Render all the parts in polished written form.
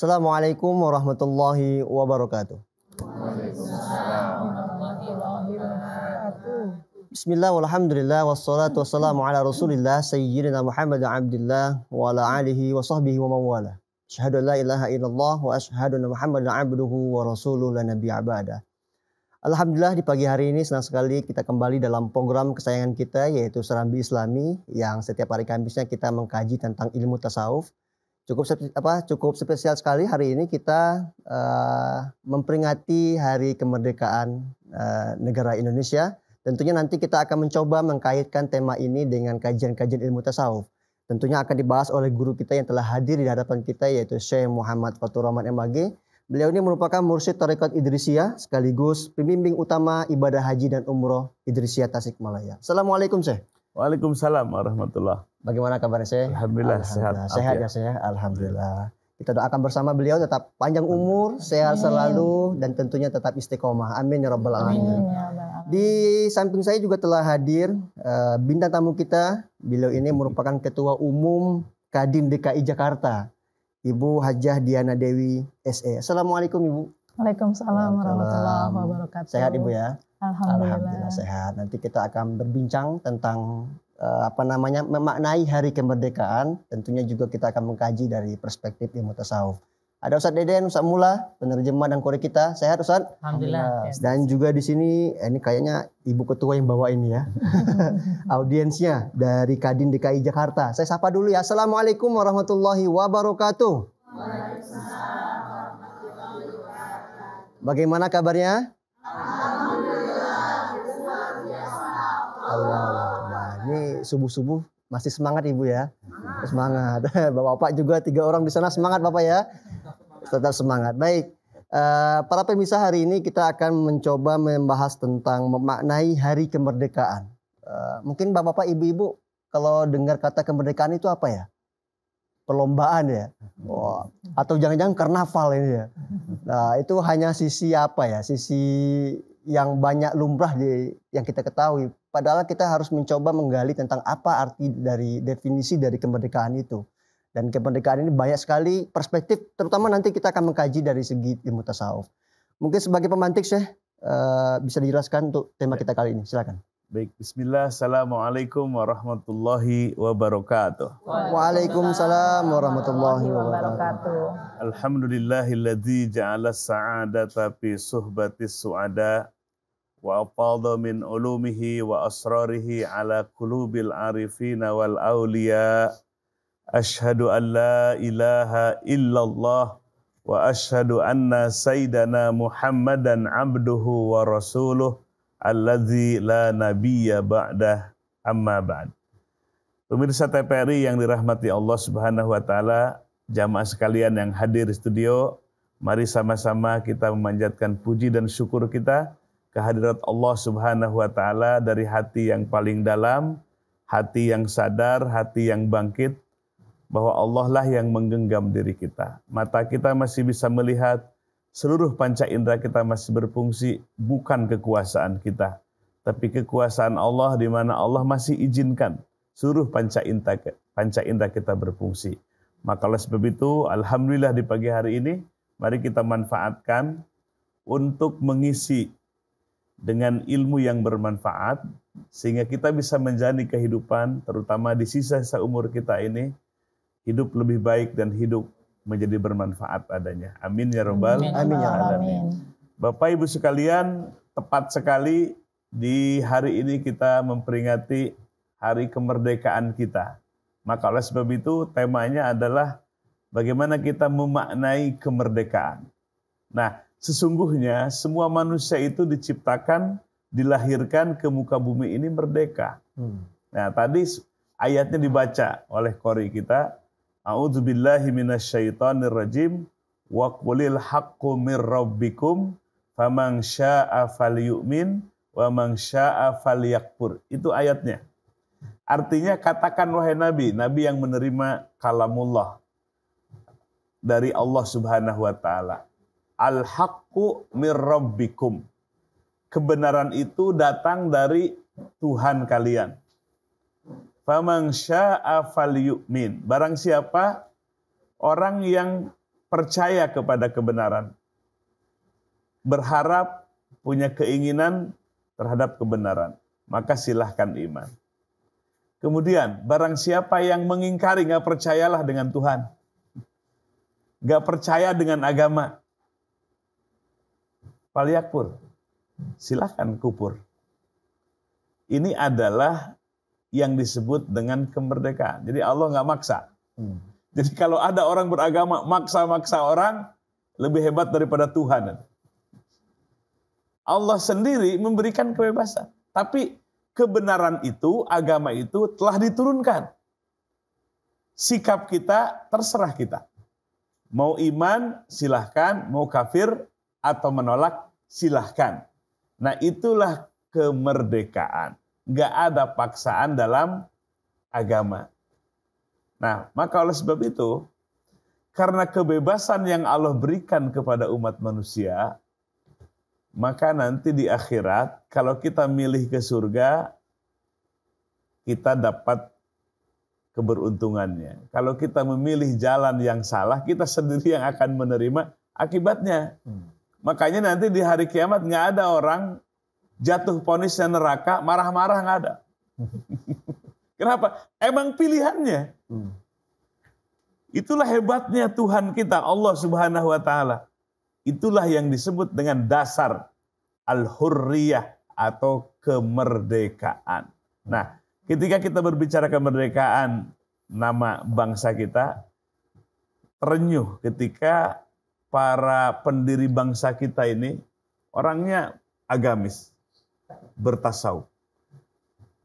Assalamualaikum warahmatullahi wabarakatuh. Bismillah walhamdulillah wassalatu wassalamu ala rasulillah sayyidina Muhammad abdillah wa ala alihi wa sahbihi wa mawala. Asyhadu an la ilaha illallah wa asyhadu anna Muhammadan abduhu wa rasuluhu la nabiyya ba'da. Alhamdulillah di pagi hari ini senang sekali kita kembali dalam program kesayangan kita yaitu Serambi Islami yang setiap hari Kamisnya kita mengkaji tentang ilmu tasawuf. Cukup spesial sekali hari ini kita memperingati hari kemerdekaan negara Indonesia. Tentunya nanti kita akan mencoba mengkaitkan tema ini dengan kajian-kajian ilmu tasawuf. Tentunya akan dibahas oleh guru kita yang telah hadir di hadapan kita yaitu Syekh Muhammad Fathur Rahman MAG. Beliau ini merupakan mursyid Tarekat Idrisiyah sekaligus pembimbing utama ibadah haji dan umroh Idrisiyah Tasikmalaya. Assalamualaikum Syekh. Waalaikumsalam warahmatullahi. Bagaimana kabarnya Syekh? Alhamdulillah sehat. Sehat ya Syekh. Alhamdulillah. Kita doakan bersama beliau tetap panjang umur, sehat selalu dan tentunya tetap istiqomah. Amin ya rabbal alamin. Di samping saya juga telah hadir bintang tamu kita. Beliau ini merupakan Ketua Umum Kadin DKI Jakarta, Ibu Hajah Diana Dewi SE. Assalamualaikum Ibu. Waalaikumsalam warahmatullahi wabarakatuh. Sehat Ibu ya? Alhamdulillah sehat. Nanti kita akan berbincang tentang memaknai hari kemerdekaan. Tentunya juga kita akan mengkaji dari perspektif ilmu tasawuf. Ada Ustadz Deden, Ustadz Mula, penerjemah dan kori kita. Sehat Ustadz? Alhamdulillah. Dan juga di sini ini kayaknya Ibu Ketua yang bawa ini ya. Audiensnya dari Kadin DKI Jakarta. Saya sapa dulu ya. Assalamualaikum warahmatullahi wabarakatuh. Bagaimana kabarnya? Allah. Ini subuh-subuh masih semangat Ibu ya. Semangat. Bapak juga 3 orang di sana semangat Bapak ya. Tetap semangat. Baik. Para pemirsa hari ini kita akan mencoba membahas tentang memaknai hari kemerdekaan. Mungkin Bapak-bapak, Ibu-ibu kalau dengar kata kemerdekaan itu apa ya? Perlombaan ya. Wah. Atau jangan-jangan karnaval ini ya. Nah, itu hanya sisi apa ya? Sisi yang banyak lumrah yang kita ketahui. Padahal kita harus mencoba menggali tentang apa arti dari definisi dari kemerdekaan itu. Dan kemerdekaan ini banyak sekali perspektif, terutama nanti kita akan mengkaji dari segi ilmu tasawuf. Mungkin sebagai pemantik Syekh bisa dijelaskan untuk tema kita kali ini. Silakan. Baik, bismillah. Assalamualaikum warahmatullahi wabarakatuh. Waalaikumsalam warahmatullahi wabarakatuh. Alhamdulillahilladzi ja'ala sa'adata fi suhbatis su'ada wa afadha min ulumihi wa asrarihi ala qulubil arifina wal awliya. Ashhadu an la ilaha illallah wa ashhadu anna sayyidana Muhammadan abduhu wa rasuluh alladzi la nabiyya ba'dah, amma ba'd. Pemirsa TPRI yang dirahmati Allah Subhanahu wa taala, jamaah sekalian yang hadir di studio, mari sama-sama kita memanjatkan puji dan syukur kita kehadirat Allah Subhanahu wa taala dari hati yang paling dalam, hati yang sadar, hati yang bangkit bahwa Allah lah yang menggenggam diri kita. Mata kita masih bisa melihat, seluruh panca indera kita masih berfungsi, bukan kekuasaan kita, tapi kekuasaan Allah di mana Allah masih izinkan seluruh panca indera kita berfungsi. Maka oleh sebab itu, alhamdulillah di pagi hari ini, mari kita manfaatkan untuk mengisi dengan ilmu yang bermanfaat, sehingga kita bisa menjalani kehidupan, terutama di sisa-sisa umur kita ini, hidup lebih baik dan hidup menjadi bermanfaat adanya. Amin ya rabbal alamin. Bapak Ibu sekalian, tepat sekali di hari ini kita memperingati hari kemerdekaan kita. Maka oleh sebab itu temanya adalah bagaimana kita memaknai kemerdekaan. Nah, sesungguhnya semua manusia itu diciptakan, dilahirkan ke muka bumi ini merdeka. Nah, tadi ayatnya dibaca oleh qori kita. A'udzubillahi minasyaitonirrajim wa qulil haqqu mir rabbikum faman syaa'a falyu'min wa man syaa'a falyakfur. Itu ayatnya. Artinya katakan wahai Nabi, Nabi yang menerima kalamullah dari Allah Subhanahu wa taala. Al-haqqu mir rabbikum. Kebenaran itu datang dari Tuhan kalian. Faman syaa'a falyu'min. Barang siapa orang yang percaya kepada kebenaran, berharap, punya keinginan terhadap kebenaran, maka silahkan iman. Kemudian, barang siapa yang mengingkari, nggak percayalah dengan Tuhan, nggak percaya dengan agama, falyakfur, silahkan kufur. Ini adalah yang disebut dengan kemerdekaan. Jadi Allah nggak maksa. Jadi kalau ada orang beragama maksa-maksa orang, lebih hebat daripada Tuhan. Allah sendiri memberikan kebebasan. Tapi kebenaran itu, agama itu telah diturunkan. Sikap kita terserah kita. Mau iman silahkan, mau kafir atau menolak silahkan. Nah itulah kemerdekaan. Nggak ada paksaan dalam agama. Nah maka oleh sebab itu, karena kebebasan yang Allah berikan kepada umat manusia, maka nanti di akhirat, kalau kita milih ke surga, kita dapat keberuntungannya. Kalau kita memilih jalan yang salah, kita sendiri yang akan menerima akibatnya. Makanya nanti di hari kiamat nggak ada orang jatuh vonisnya neraka, marah-marah, nggak ada. Kenapa? Emang pilihannya. Itulah hebatnya Tuhan kita, Allah Subhanahu wa Ta'ala. Itulah yang disebut dengan dasar al-hurriyah atau kemerdekaan. Nah, ketika kita berbicara kemerdekaan nama bangsa kita, terenyuh ketika para pendiri bangsa kita ini orangnya agamis, bertasawuf.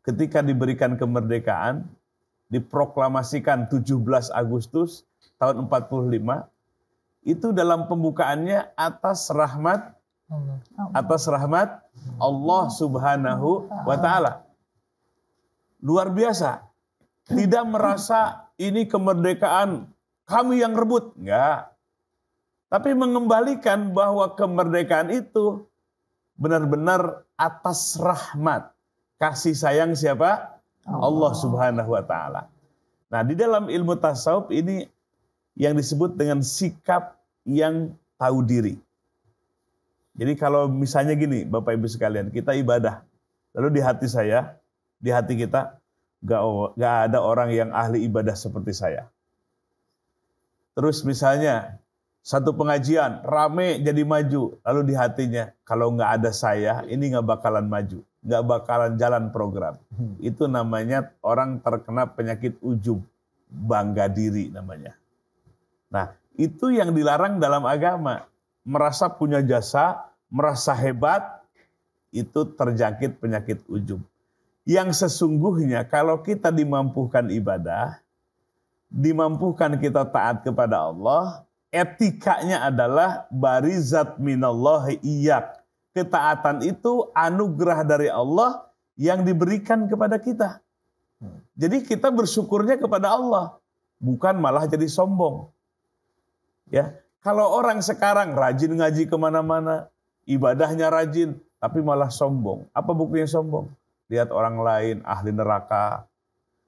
Ketika diberikan kemerdekaan, diproklamasikan 17 Agustus tahun 45, itu dalam pembukaannya atas rahmat Allah Subhanahu wa Ta'ala. Luar biasa. Tidak merasa ini kemerdekaan kami yang rebut, enggak. Tapi mengembalikan bahwa kemerdekaan itu benar-benar atas rahmat kasih sayang siapa? Allah Subhanahu wa Ta'ala. Nah, di dalam ilmu tasawuf ini yang disebut dengan sikap yang tahu diri. Jadi kalau misalnya gini, Bapak Ibu sekalian, kita ibadah, lalu di hati saya, di hati kita, gak ada orang yang ahli ibadah seperti saya. Terus misalnya, satu pengajian, rame jadi maju, lalu di hatinya, kalau gak ada saya, ini gak bakalan maju, gak bakalan jalan program. Itu namanya orang terkena penyakit ujub, bangga diri namanya. Nah, itu yang dilarang dalam agama. Merasa punya jasa, merasa hebat, itu terjangkit penyakit ujub. Yang sesungguhnya kalau kita dimampukan ibadah, dimampukan kita taat kepada Allah, etikanya adalah barizat minallahi iyyak. Ketaatan itu anugerah dari Allah yang diberikan kepada kita. Jadi kita bersyukurnya kepada Allah, bukan malah jadi sombong. Ya, kalau orang sekarang rajin ngaji kemana-mana, ibadahnya rajin, tapi malah sombong. Apa buktinya sombong? Lihat orang lain ahli neraka,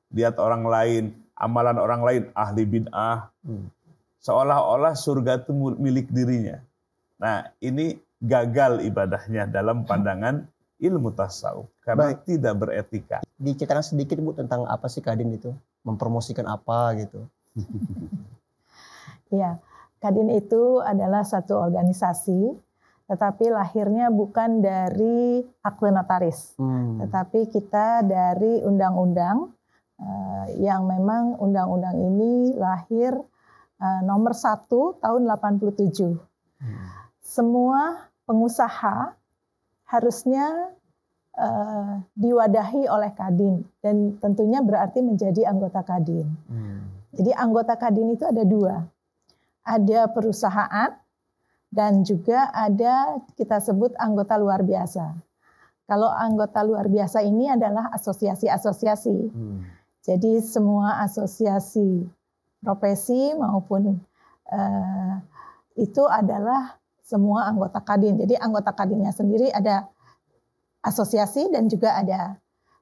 lihat orang lain, amalan orang lain ahli bid'ah. Seolah-olah surga itu milik dirinya. Nah, ini gagal ibadahnya dalam pandangan ilmu tasawuf karena tidak beretika. Diceritakan sedikit Bu tentang apa sih Kadin itu? Mempromosikan apa gitu? Iya. Kadin itu adalah satu organisasi, tetapi lahirnya bukan dari akte notaris, tetapi kita dari undang-undang yang memang undang-undang ini lahir nomor 1 tahun 87. Semua pengusaha harusnya diwadahi oleh Kadin dan tentunya berarti menjadi anggota Kadin. Jadi anggota Kadin itu ada 2. Ada perusahaan dan juga ada kita sebut anggota luar biasa. Kalau anggota luar biasa ini adalah asosiasi-asosiasi. Jadi semua asosiasi profesi maupun itu adalah semua anggota Kadin. Jadi anggota Kadinnya sendiri ada asosiasi dan juga ada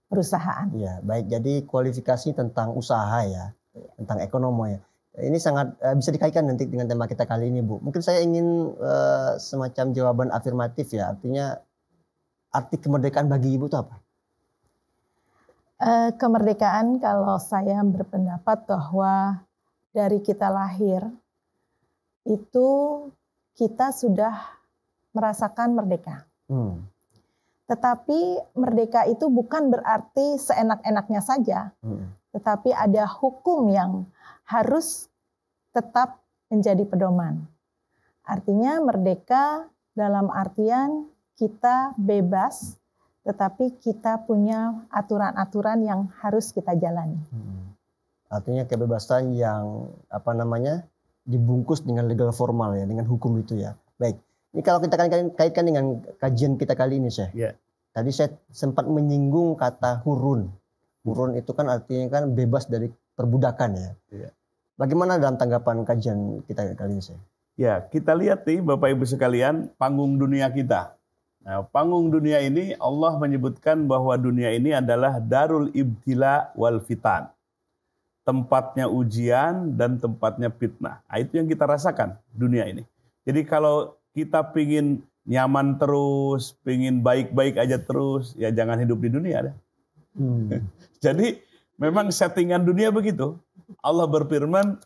perusahaan. Ya, baik. Jadi kualifikasi tentang usaha ya, tentang ekonomi ya. Ini sangat bisa dikaitkan nanti dengan tema kita kali ini, Bu. Mungkin saya ingin semacam jawaban afirmatif ya. Artinya arti kemerdekaan bagi Ibu itu apa? Kemerdekaan kalau saya berpendapat bahwa dari kita lahir itu kita sudah merasakan merdeka. Tetapi merdeka itu bukan berarti seenak-enaknya saja. Tetapi ada hukum yang harus tetap menjadi pedoman. Artinya merdeka dalam artian kita bebas, tetapi kita punya aturan-aturan yang harus kita jalani. Artinya kebebasan yang dibungkus dengan legal formal ya, dengan hukum itu ya. Baik, ini kalau kita kaitkan dengan kajian kita kali ini, Syekh. Yeah. Tadi saya sempat menyinggung kata hurun. Hurun itu kan artinya kan bebas dari perbudakan ya. Yeah. Bagaimana dalam tanggapan kajian kita kali ini, Syekh? Ya, kita lihat nih Bapak Ibu sekalian, panggung dunia kita. Nah, panggung dunia ini Allah menyebutkan bahwa dunia ini adalah darul ibtila wal fitan. Tempatnya ujian dan tempatnya fitnah. Nah, itu yang kita rasakan dunia ini. Jadi kalau kita pingin nyaman terus, pingin baik-baik aja terus, ya jangan hidup di dunia deh. Jadi memang settingan dunia begitu. Allah berfirman,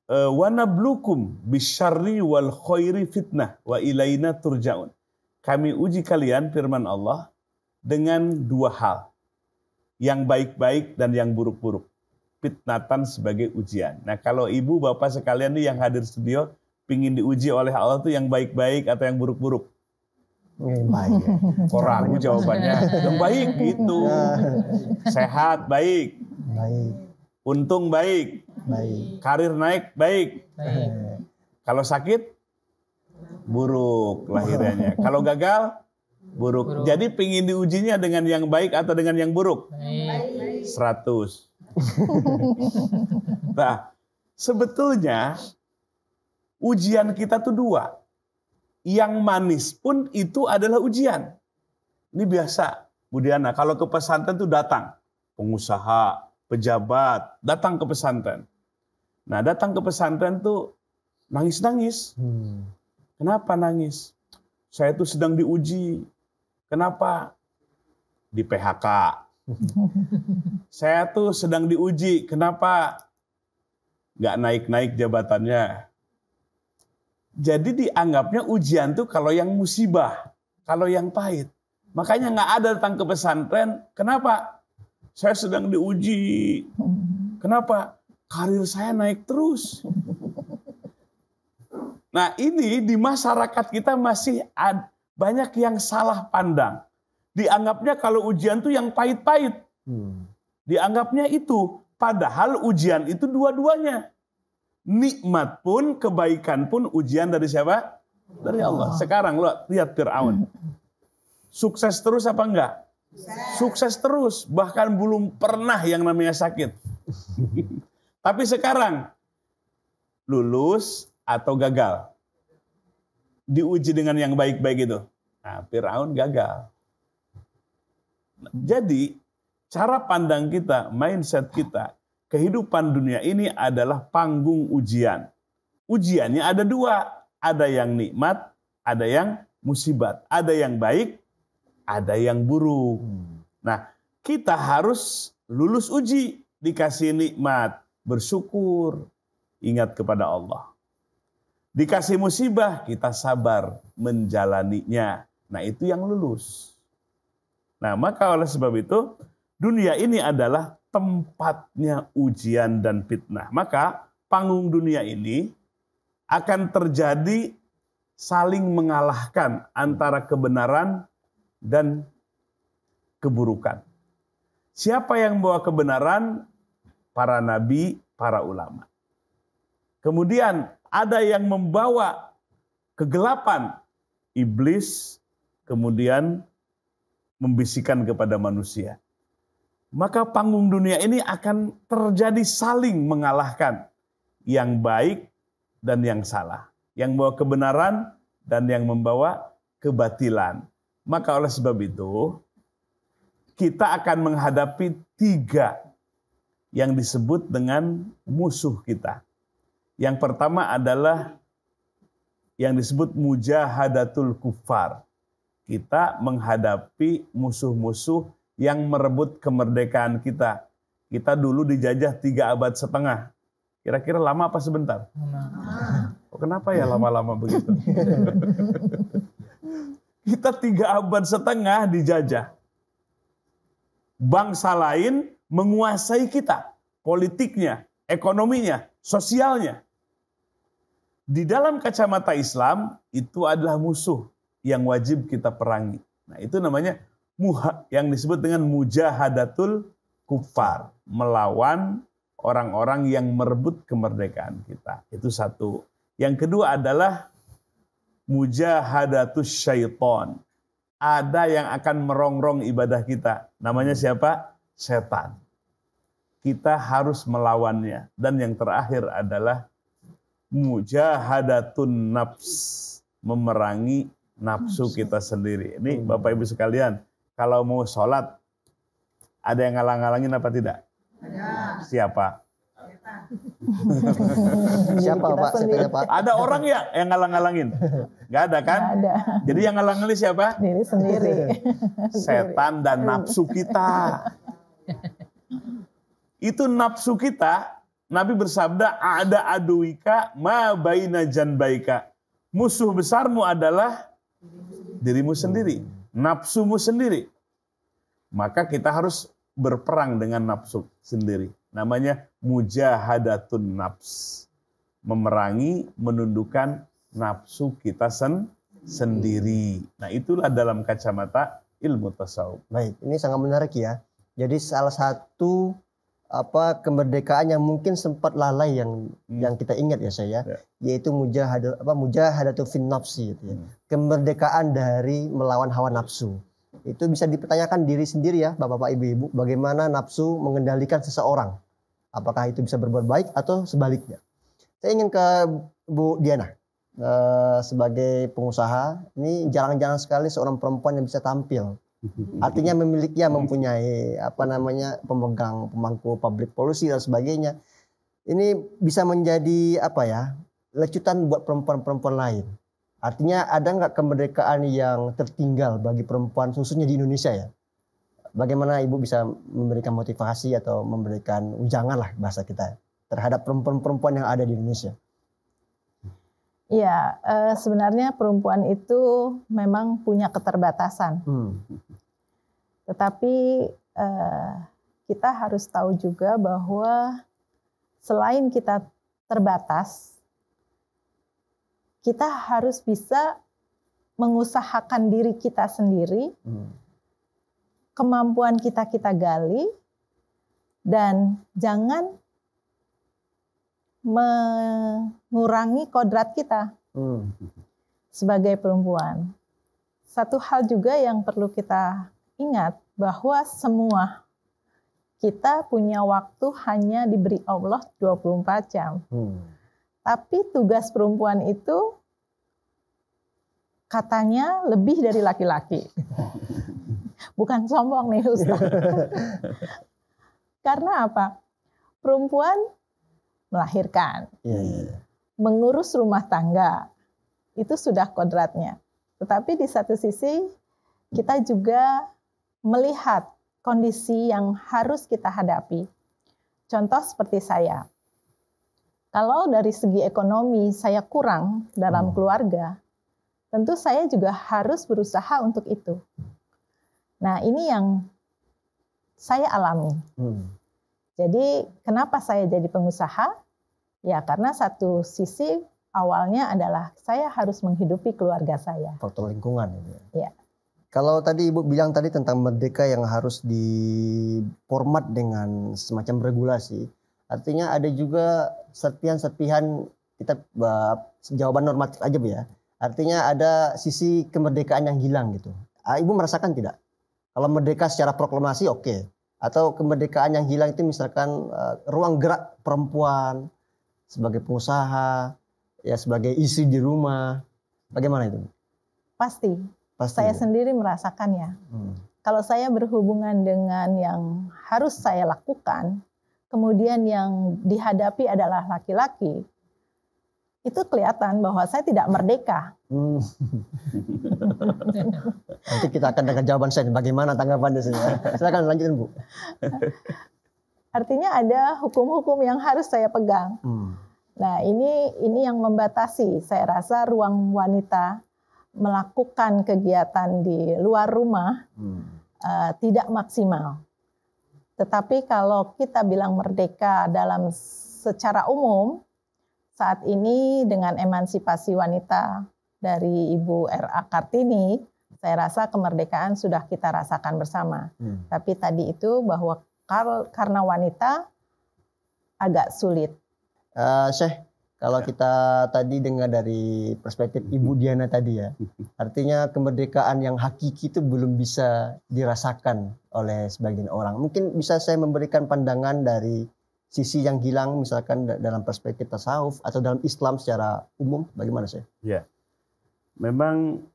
wa nablukum bisyarri wal khairi fitnah wa ilaina turja'un. Kami uji kalian, firman Allah, dengan dua hal. Yang baik-baik dan yang buruk-buruk. Fitnatan sebagai ujian. Nah, kalau ibu bapak sekalian nih yang hadir studio pingin diuji oleh Allah tuh yang baik-baik atau yang buruk-buruk? Baik. Kok ragu jawabannya? Yang baik gitu. Sehat baik. Baik. Untung baik. Baik. Karir naik baik. Kalau sakit buruk lahirnya. Kalau gagal buruk. Jadi pingin diujinya dengan yang baik atau dengan yang buruk? 100. Nah, sebetulnya ujian kita tuh dua. Yang manis pun itu adalah ujian. Ini biasa, Bu Diana. Kalau ke pesantren tuh datang pengusaha, pejabat, datang ke pesantren. Nah, datang ke pesantren tuh nangis-nangis. Kenapa nangis? Saya tuh sedang diuji. Kenapa? Di PHK. Saya tuh sedang diuji. Kenapa? Nggak naik-naik jabatannya. Jadi dianggapnya ujian tuh kalau yang musibah, kalau yang pahit. Makanya nggak ada datang ke pesantren. Kenapa? Saya sedang diuji. Kenapa? Karir saya naik terus. Nah, ini di masyarakat kita masih banyak yang salah pandang. Dianggapnya kalau ujian tuh yang pahit-pahit. Dianggapnya itu. Padahal ujian itu dua-duanya. Nikmat pun, kebaikan pun ujian dari siapa? Dari Allah. Sekarang lo lihat Fir'aun. Sukses terus apa enggak? Sukses terus. Bahkan belum pernah yang namanya sakit. Tapi sekarang lulus atau gagal? Diuji dengan yang baik-baik itu. Nah, Fir'aun gagal. Jadi cara pandang kita, mindset kita, kehidupan dunia ini adalah panggung ujian. Ujiannya ada dua. Ada yang nikmat, ada yang musibat. Ada yang baik, ada yang buruk. Nah, kita harus lulus uji. Dikasih nikmat, bersyukur, ingat kepada Allah. Dikasih musibah, kita sabar menjalaninya. Nah, itu yang lulus. Nah, maka oleh sebab itu, dunia ini adalah tempatnya ujian dan fitnah. Maka panggung dunia ini akan terjadi saling mengalahkan antara kebenaran dan keburukan. Siapa yang membawa kebenaran? Para nabi, para ulama. Kemudian ada yang membawa kegelapan, iblis, kemudian membisikkan kepada manusia. Maka panggung dunia ini akan terjadi saling mengalahkan yang baik dan yang salah, yang membawa kebenaran dan yang membawa kebatilan. Maka oleh sebab itu kita akan menghadapi 3 yang disebut dengan musuh kita. Yang pertama adalah yang disebut mujahadatul kufar. Kita menghadapi musuh-musuh yang merebut kemerdekaan kita. Kita dulu dijajah 3 abad setengah. Kira-kira lama apa sebentar? Oh, kenapa ya lama-lama begitu? Kita 3 abad setengah dijajah. Bangsa lain menguasai kita. Politiknya, ekonominya, sosialnya. Di dalam kacamata Islam, itu adalah musuh yang wajib kita perangi. Nah, itu namanya yang disebut dengan mujahadatul kufar. Melawan orang-orang yang merebut kemerdekaan kita. Itu satu. Yang kedua adalah mujahadatus syaiton. Ada yang akan merongrong ibadah kita. Namanya siapa? Setan. Kita harus melawannya. Dan yang terakhir adalah mujahadatun nafs. Memerangi nafsu kita sendiri. Ini Bapak Ibu sekalian, kalau mau sholat, ada yang ngalang-ngalangin apa tidak? Ada. Siapa? Siapa Pak? Siapa, Pak? Ada orang ya yang ngalang-ngalangin? Gak ada kan? Nggak ada. Jadi yang ngalang-ngalangin siapa? Diri sendiri. Setan dan nafsu kita. Itu nafsu kita, Nabi bersabda, ada aduika ma baina janbaika. Musuh besarmu adalah dirimu sendiri, nafsumu sendiri. Maka kita harus berperang dengan nafsu sendiri. Namanya mujahadatun nafs. Memerangi, menundukkan nafsu kita sendiri. Nah, itulah dalam kacamata ilmu tasawuf. Baik, ini sangat menarik ya. Jadi salah satu kemerdekaan yang mungkin sempat lalai yang kita ingat ya saya, yaitu mujahadatul fin nafsi gitu ya. Kemerdekaan dari melawan hawa nafsu. Itu bisa dipertanyakan diri sendiri ya, Bapak-bapak, Ibu-ibu, bagaimana nafsu mengendalikan seseorang. Apakah itu bisa berbuat baik atau sebaliknya. Saya ingin ke Bu Diana. Sebagai pengusaha, ini jarang-jarang sekali seorang perempuan yang bisa tampil. Artinya mempunyai pemegang pemangku public policy dan sebagainya. Ini bisa menjadi lecutan buat perempuan-perempuan lain. Artinya ada nggak kemerdekaan yang tertinggal bagi perempuan khususnya di Indonesia ya? Bagaimana Ibu bisa memberikan motivasi atau memberikan ujangan lah bahasa kita terhadap perempuan-perempuan yang ada di Indonesia? Iya, sebenarnya perempuan itu memang punya keterbatasan. Tetapi kita harus tahu juga bahwa selain kita terbatas, kita harus bisa mengusahakan diri kita sendiri, kemampuan kita gali, dan jangan mengurangi kodrat kita sebagai perempuan. Satu hal juga yang perlu kita ingat bahwa semua kita punya waktu hanya diberi Allah 24 jam. Tapi tugas perempuan itu katanya lebih dari laki-laki. Bukan sombong nih Ustaz. Karena apa? Perempuan melahirkan, mengurus rumah tangga, itu sudah kodratnya. Tetapi di satu sisi kita juga melihat kondisi yang harus kita hadapi. Contoh seperti saya, kalau dari segi ekonomi saya kurang dalam keluarga, tentu saya juga harus berusaha untuk itu. Nah, ini yang saya alami. Jadi kenapa saya jadi pengusaha? Ya karena satu sisi awalnya adalah saya harus menghidupi keluarga saya. Faktor lingkungan. Ya. Kalau tadi Ibu bilang tadi tentang merdeka yang harus diformat dengan semacam regulasi, artinya ada juga serpihan-serpihan kita jawaban normatif aja Bu ya. Artinya ada sisi kemerdekaan yang hilang gitu. Ibu merasakan tidak? Kalau merdeka secara proklamasi oke. Atau kemerdekaan yang hilang itu misalkan ruang gerak perempuan sebagai pengusaha, ya sebagai istri di rumah. Bagaimana itu? Pasti. Saya sendiri merasakannya. Kalau saya berhubungan dengan yang harus saya lakukan, kemudian yang dihadapi adalah laki-laki, itu kelihatan bahwa saya tidak merdeka. Nanti kita akan dengar jawaban saya. Bagaimana tanggapannya saya? Silakan lanjutin, Bu. Artinya ada hukum-hukum yang harus saya pegang. Nah, ini yang membatasi. Saya rasa ruang wanita melakukan kegiatan di luar rumah tidak maksimal. Tetapi kalau kita bilang merdeka dalam secara umum, saat ini dengan emansipasi wanita dari Ibu R.A. Kartini, saya rasa kemerdekaan sudah kita rasakan bersama. Tapi tadi itu bahwa karena wanita agak sulit. Syekh, kalau kita tadi dengar dari perspektif Ibu Diana tadi ya, artinya kemerdekaan yang hakiki itu belum bisa dirasakan oleh sebagian orang. Mungkin bisa saya memberikan pandangan dari sisi yang hilang, misalkan dalam perspektif tasawuf atau dalam Islam secara umum, bagaimana sih? Ya, memang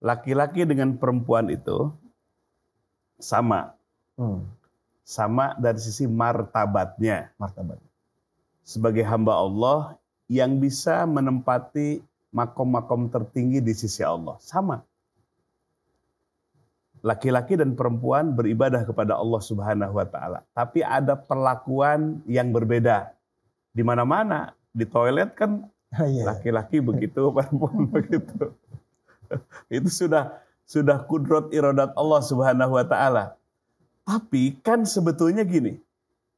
laki-laki dengan perempuan itu sama, sama dari sisi martabatnya. Sebagai hamba Allah yang bisa menempati makom-makom tertinggi di sisi Allah. Sama. Laki-laki dan perempuan beribadah kepada Allah Subhanahu wa taala. Tapi ada perlakuan yang berbeda. Di mana-mana, di toilet kan laki-laki begitu, perempuan begitu. Itu sudah kudrat iradat Allah Subhanahu wa taala. Tapi kan sebetulnya gini,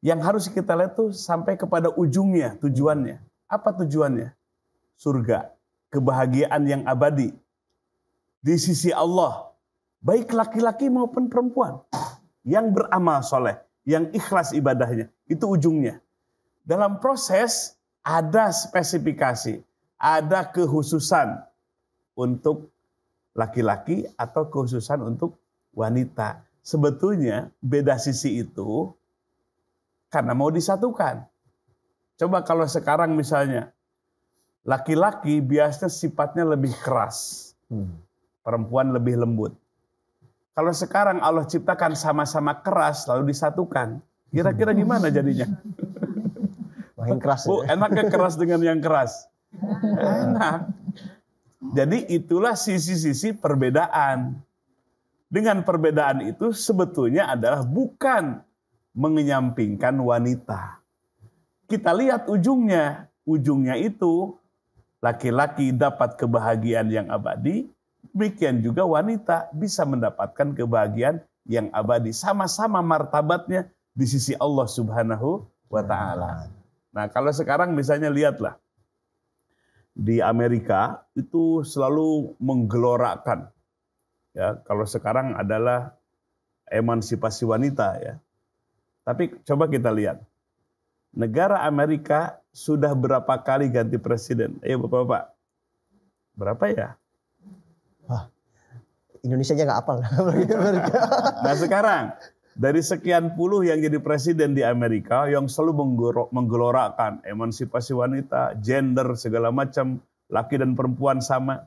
yang harus kita lihat tuh sampai kepada ujungnya, tujuannya. Apa tujuannya? Surga, kebahagiaan yang abadi di sisi Allah. Baik laki-laki maupun perempuan yang beramal soleh, yang ikhlas ibadahnya, itu ujungnya. Dalam proses ada spesifikasi, ada kekhususan untuk laki-laki atau kekhususan untuk wanita. Sebetulnya beda sisi itu karena mau disatukan. Coba kalau sekarang misalnya, laki-laki biasanya sifatnya lebih keras, perempuan lebih lembut. Kalau sekarang Allah ciptakan sama-sama keras lalu disatukan, kira-kira gimana jadinya? Makin keras. Bu, enaknya keras dengan yang keras? Enak. Jadi itulah sisi-sisi perbedaan. Dengan perbedaan itu sebetulnya adalah bukan mengenyampingkan wanita. Kita lihat ujungnya. Ujungnya itu laki-laki dapat kebahagiaan yang abadi, demikian juga wanita bisa mendapatkan kebahagiaan yang abadi. Sama-sama martabatnya di sisi Allah Subhanahu wa ta'ala. Nah, kalau sekarang misalnya lihatlah, di Amerika itu selalu menggelorakan. Ya, kalau sekarang adalah emansipasi wanita ya. Tapi coba kita lihat. Negara Amerika sudah berapa kali ganti presiden? Ayo Bapak-bapak. Berapa ya? Indonesia aja nggak hafal. Nah sekarang, dari sekian puluh yang jadi presiden di Amerika, yang selalu menggelorakan emansipasi wanita, gender, segala macam, laki dan perempuan sama.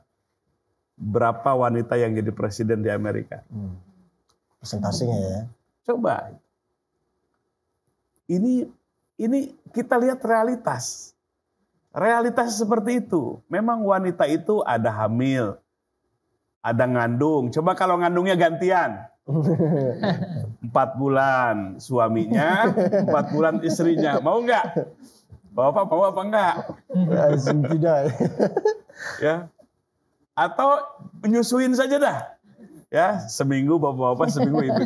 Berapa wanita yang jadi presiden di Amerika? Presentasinya ya. Coba. Ini kita lihat realitas. Realitas seperti itu. Memang wanita itu ada hamil, ada ngandung. Coba kalau ngandungnya gantian. 4 bulan suaminya, 4 bulan istrinya. Mau nggak? Bapak mau apa enggak? Tidak. Ya. Atau menyusuin saja dah. Ya, seminggu bapak-bapak, seminggu ibu.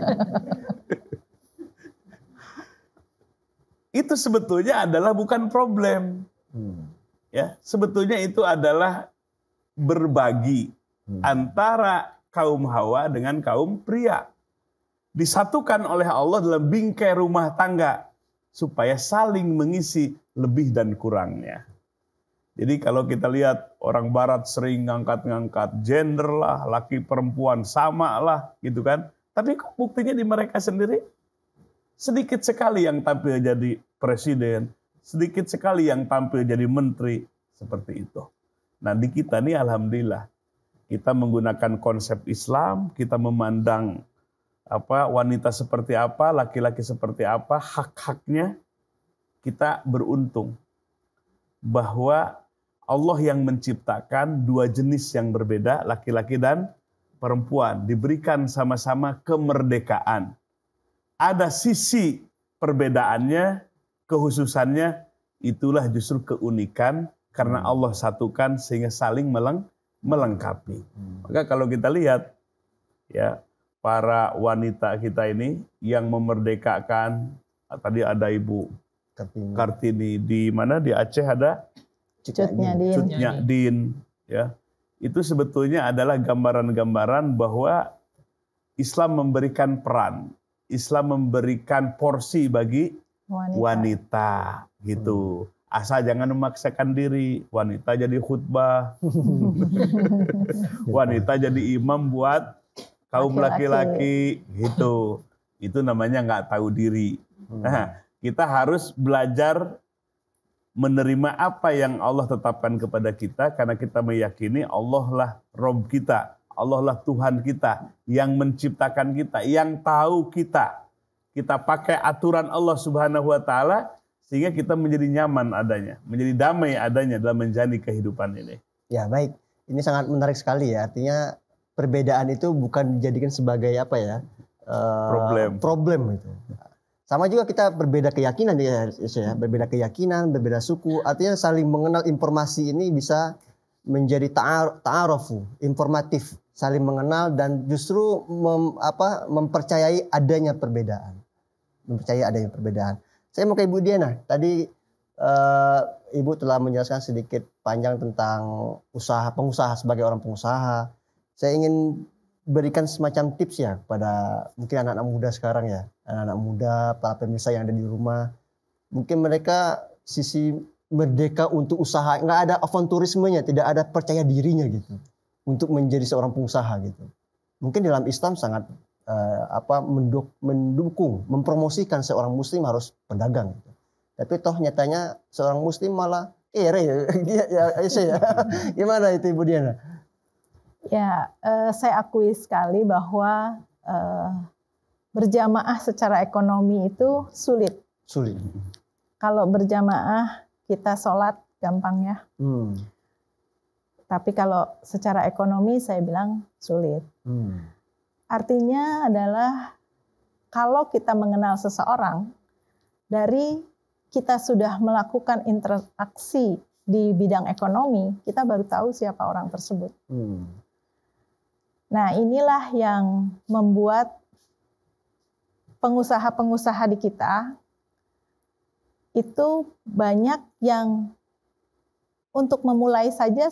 Itu sebetulnya adalah bukan problem. Ya, sebetulnya itu adalah berbagi antara kaum Hawa dengan kaum pria. Disatukan oleh Allah dalam bingkai rumah tangga supaya saling mengisi lebih dan kurangnya. Jadi kalau kita lihat orang barat sering ngangkat-ngangkat gender lah, laki perempuan sama lah gitu kan. Tapi buktinya di mereka sendiri sedikit sekali yang tampil jadi presiden, sedikit sekali yang tampil jadi menteri, seperti itu. Nah di kita nih alhamdulillah, kita menggunakan konsep Islam, kita memandang wanita seperti apa, laki-laki seperti apa, hak-haknya, kita beruntung bahwa Allah yang menciptakan dua jenis yang berbeda, laki-laki dan perempuan, diberikan sama-sama kemerdekaan. Ada sisi perbedaannya, kehususannya, itulah justru keunikan karena Allah satukan sehingga saling melengkapi. Maka kalau kita lihat ya, para wanita kita ini yang memerdekakan, tadi ada Ibu Kartini di mana, di Aceh ada Cut Nyadin, ya. Itu sebetulnya adalah gambaran-gambaran bahwa Islam memberikan peran, Islam memberikan porsi bagi wanita gitu. Asal jangan memaksakan diri, wanita jadi khutbah, wanita jadi imam buat kaum laki-laki gitu. Itu namanya nggak tahu diri. Nah, kita harus belajar menerima apa yang Allah tetapkan kepada kita karena kita meyakini Allah lah Rabb kita, Allah lah Tuhan kita yang menciptakan kita, yang tahu kita. Kita pakai aturan Allah Subhanahu wa taala sehingga kita menjadi nyaman adanya, menjadi damai adanya dalam menjalani kehidupan ini. Ya, baik. Ini sangat menarik sekali ya. Artinya perbedaan itu bukan dijadikan sebagai apa ya? Problem itu. Sama juga kita berbeda keyakinan ya, berbeda keyakinan, berbeda suku. Artinya saling mengenal informasi ini bisa menjadi ta'arufu, informatif, saling mengenal dan justru mempercayai adanya perbedaan. Mempercayai adanya perbedaan. Saya mau ke Ibu Diana. Tadi Ibu telah menjelaskan sedikit panjang tentang pengusaha sebagai orang pengusaha. Saya ingin berikan semacam tips ya kepada mungkin anak-anak muda sekarang ya, anak-anak muda, para pemirsa yang ada di rumah. Mungkin mereka sisi merdeka untuk usaha, nggak ada avanturismenya, tidak ada percaya dirinya gitu untuk menjadi seorang pengusaha gitu. Mungkin dalam Islam sangat mendukung, mempromosikan seorang muslim harus pedagang gitu. Tapi toh nyatanya seorang muslim malah ya. Gimana itu Ibu Diana? Ya, saya akui sekali bahwa berjamaah secara ekonomi itu sulit. Sulit. Kalau berjamaah kita sholat gampang ya. Tapi kalau secara ekonomi saya bilang sulit. Artinya adalah kalau kita mengenal seseorang, dari kita sudah melakukan interaksi di bidang ekonomi, kita baru tahu siapa orang tersebut. Nah, inilah yang membuat pengusaha-pengusaha di kita itu banyak yang untuk memulai saja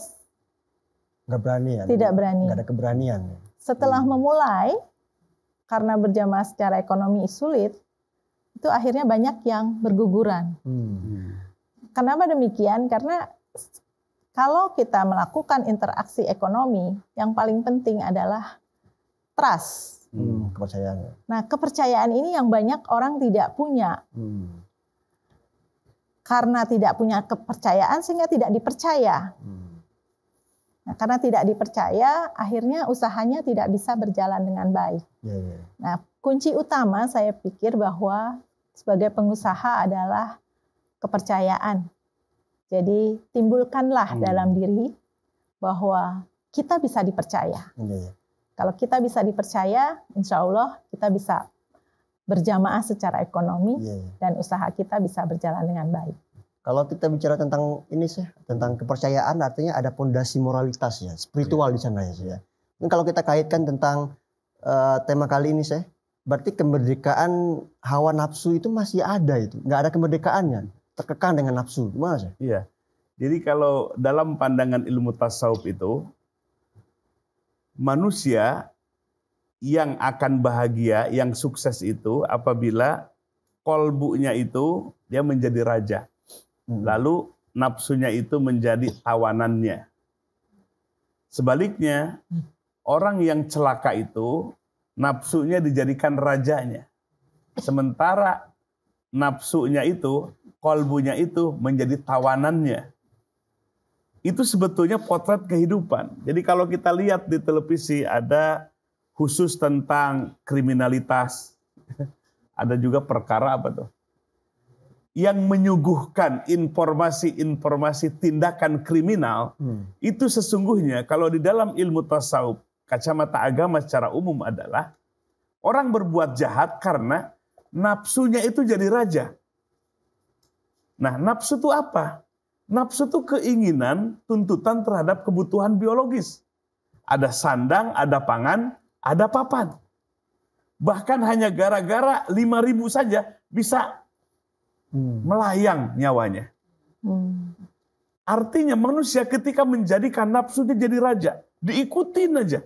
nggak berani ya? Tidak berani. Nggak ada keberanian. Setelah memulai, karena berjamaah secara ekonomi sulit, itu akhirnya banyak yang berguguran. Kenapa demikian? Karena kalau kita melakukan interaksi ekonomi, yang paling penting adalah trust. Kepercayaan. Nah, kepercayaan ini yang banyak orang tidak punya. Karena tidak punya kepercayaan sehingga tidak dipercaya. Nah, karena tidak dipercaya, akhirnya usahanya tidak bisa berjalan dengan baik. Nah, kunci utama saya pikir bahwa sebagai pengusaha adalah kepercayaan. Jadi timbulkanlah dalam diri bahwa kita bisa dipercaya. Kalau kita bisa dipercaya, insya Allah kita bisa berjamaah secara ekonomi dan usaha kita bisa berjalan dengan baik. Kalau kita bicara tentang ini sih, tentang kepercayaan, artinya ada fondasi moralitas ya, spiritual di sana ya. Dan kalau kita kaitkan tentang tema kali ini sih, berarti kemerdekaan hawa nafsu itu masih ada itu, nggak ada kemerdekaannya. Terkekang dengan nafsu, gimana sih? Iya. Jadi kalau dalam pandangan ilmu tasawuf itu, manusia yang akan bahagia, yang sukses itu apabila kolbunya itu dia menjadi raja. Lalu nafsunya itu menjadi tawanannya. Sebaliknya, orang yang celaka itu nafsunya dijadikan rajanya. Sementara nafsunya itu, kolbunya itu menjadi tawanannya. Itu sebetulnya potret kehidupan. Jadi kalau kita lihat di televisi ada khusus tentang kriminalitas. Ada juga perkara apa tuh? yang menyuguhkan informasi-informasi tindakan kriminal, itu sesungguhnya kalau di dalam ilmu tasawuf, kacamata agama secara umum adalah orang berbuat jahat karena nafsunya itu jadi raja. Nah, nafsu itu apa? Nafsu itu keinginan, tuntutan terhadap kebutuhan biologis. Ada sandang, ada pangan, ada papan. Bahkan hanya gara-gara 5.000 saja bisa melayang nyawanya. Artinya manusia ketika menjadikan nafsunya jadi raja, diikutin aja.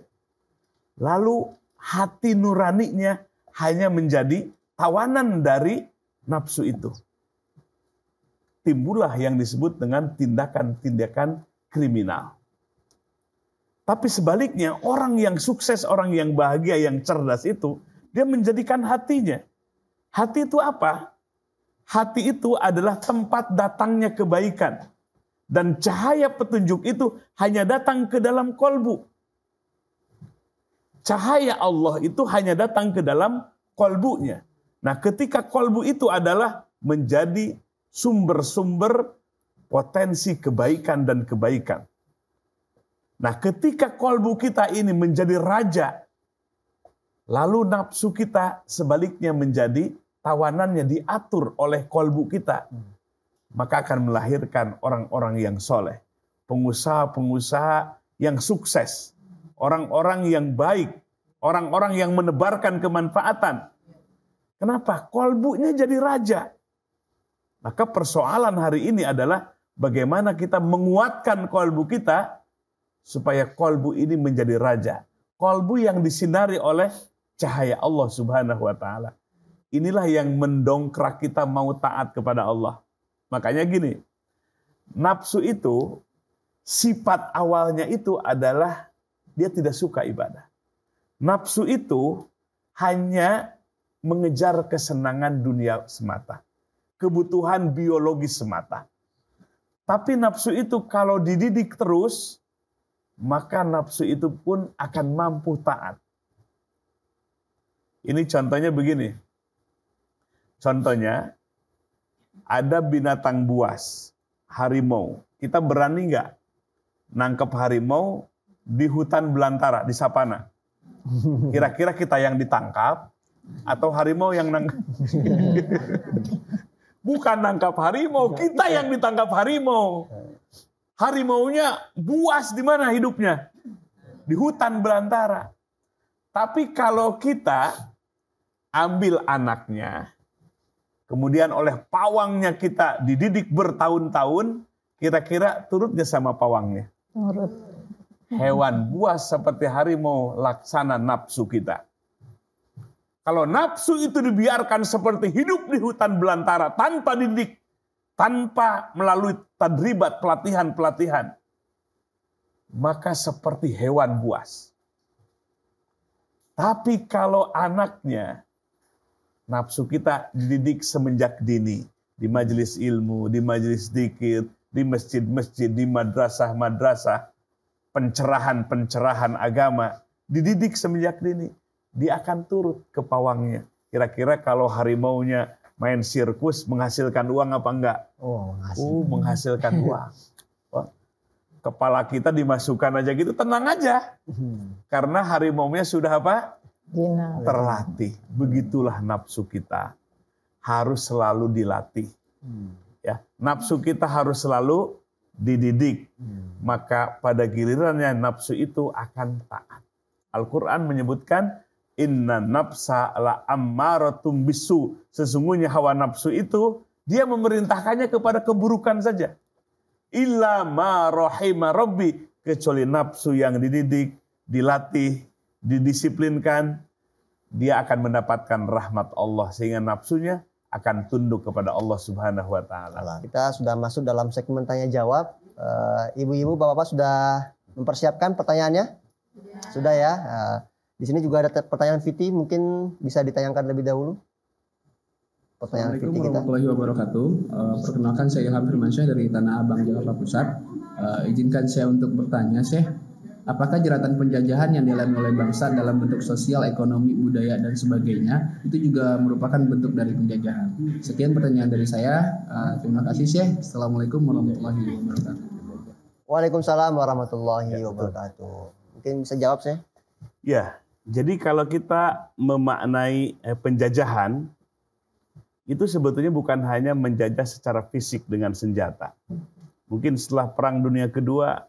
Lalu hati nuraninya hanya menjadi tawanan dari nafsu itu. Timbullah yang disebut dengan tindakan-tindakan kriminal. Tapi sebaliknya, orang yang sukses, orang yang bahagia, yang cerdas itu, dia menjadikan hatinya. Hati itu apa? Hati itu adalah tempat datangnya kebaikan. Dan cahaya petunjuk itu hanya datang ke dalam kolbu. Cahaya Allah itu hanya datang ke dalam kolbunya. Nah, ketika kolbu itu adalah menjadi sumber-sumber potensi kebaikan dan kebaikan. Nah, ketika kolbu kita ini menjadi raja, lalu nafsu kita sebaliknya menjadi tawanannya diatur oleh kolbu kita, maka akan melahirkan orang-orang yang soleh, pengusaha-pengusaha yang sukses, orang-orang yang baik, orang-orang yang menebarkan kemanfaatan. Kenapa? Kolbunya jadi raja. Maka persoalan hari ini adalah bagaimana kita menguatkan kolbu kita supaya kolbu ini menjadi raja. Kolbu yang disinari oleh cahaya Allah Subhanahu wa Ta'ala. Inilah yang mendongkrak kita mau taat kepada Allah. Makanya gini, nafsu itu sifat awalnya itu adalah dia tidak suka ibadah. Nafsu itu hanya mengejar kesenangan dunia semata, kebutuhan biologis semata. Tapi nafsu itu kalau dididik terus, maka nafsu itu pun akan mampu taat. Ini contohnya begini. Contohnya, ada binatang buas, harimau. Kita berani nggak nangkep harimau di hutan belantara, di savana? Kira-kira kita yang ditangkap atau harimau yang nangkap? Bukan nangkap harimau, kita yang ditangkap harimau. Harimaunya buas di mana hidupnya? Di hutan belantara. Tapi kalau kita ambil anaknya, kemudian oleh pawangnya kita dididik bertahun-tahun, kira-kira turutnya sama pawangnya? Turut. Hewan buas seperti harimau laksana nafsu kita. Kalau nafsu itu dibiarkan seperti hidup di hutan belantara tanpa didik, tanpa melalui tadribat, pelatihan-pelatihan, maka seperti hewan buas. Tapi kalau anaknya, nafsu kita dididik semenjak dini, di majelis ilmu, di majelis dzikir, di masjid-masjid, di madrasah-madrasah, pencerahan-pencerahan agama, dididik semenjak dini, dia akan turut ke pawangnya. Kira-kira kalau harimaunya main sirkus menghasilkan uang apa enggak? Menghasilkan uang. Kepala kita dimasukkan aja gitu, tenang aja. Karena harimaunya sudah apa? Terlatih. Begitulah nafsu kita. Harus selalu dilatih. Ya, nafsu kita harus selalu dididik. Maka pada gilirannya nafsu itu akan taat. Al-Quran menyebutkan, inna nafsa la ammaratum bisu. Sesungguhnya hawa nafsu itu, dia memerintahkannya kepada keburukan saja. Illa ma rahima rabbi. Kecuali nafsu yang dididik, dilatih, didisiplinkan, dia akan mendapatkan rahmat Allah. Sehingga nafsunya akan tunduk kepada Allah Subhanahu wa Ta'ala. Kita sudah masuk dalam segmen tanya jawab. Ibu-ibu, bapak-bapak sudah mempersiapkan pertanyaannya? Sudah ya. Di sini juga ada pertanyaan Fiti, mungkin bisa ditayangkan lebih dahulu. Pertanyaan Fiti kita. Assalamualaikum warahmatullahi wabarakatuh. Perkenalkan saya Ilham Firmansyah dari Tanah Abang, Jakarta Pusat. Izinkan saya untuk bertanya, Syekh. apakah jeratan penjajahan yang dialami oleh bangsa dalam bentuk sosial, ekonomi, budaya, dan sebagainya itu juga merupakan bentuk dari penjajahan? Sekian pertanyaan dari saya. Terima kasih Syekh. Assalamualaikum warahmatullahi wabarakatuh. Waalaikumsalam warahmatullahi wabarakatuh. Mungkin bisa jawab saya? Ya, jadi kalau kita memaknai penjajahan, itu sebetulnya bukan hanya menjajah secara fisik dengan senjata. Mungkin setelah Perang Dunia Kedua,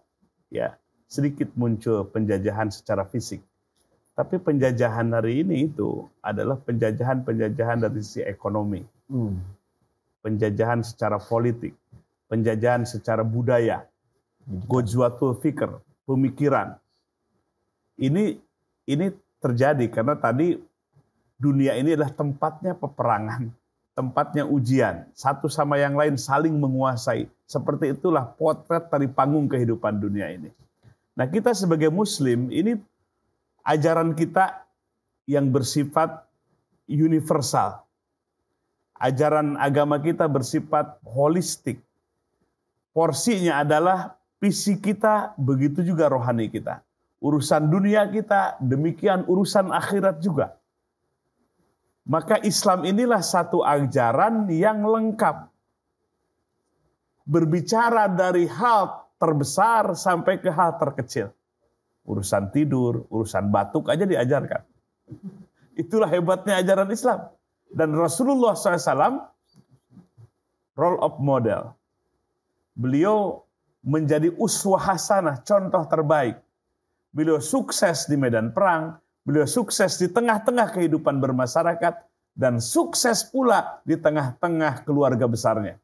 ya sedikit muncul penjajahan secara fisik. Tapi penjajahan hari ini itu adalah penjajahan dari sisi ekonomi. Penjajahan secara politik, penjajahan secara budaya, ghazwatul fikr, pemikiran. Ini terjadi karena tadi dunia ini adalah tempatnya peperangan, tempatnya ujian, satu sama yang lain saling menguasai. Seperti itulah potret dari panggung kehidupan dunia ini. Nah, kita sebagai Muslim, ini ajaran kita yang bersifat universal. Ajaran agama kita bersifat holistik. Porsinya adalah visi kita, begitu juga rohani kita. Urusan dunia kita, demikian urusan akhirat juga. Maka Islam inilah satu ajaran yang lengkap. Berbicara dari hal terbesar sampai ke hal terkecil. Urusan tidur, urusan batuk aja diajarkan. Itulah hebatnya ajaran Islam. Dan Rasulullah SAW, role of model. Beliau menjadi uswah hasanah, contoh terbaik. Beliau sukses di medan perang, beliau sukses di tengah-tengah kehidupan bermasyarakat, dan sukses pula di tengah-tengah keluarga besarnya.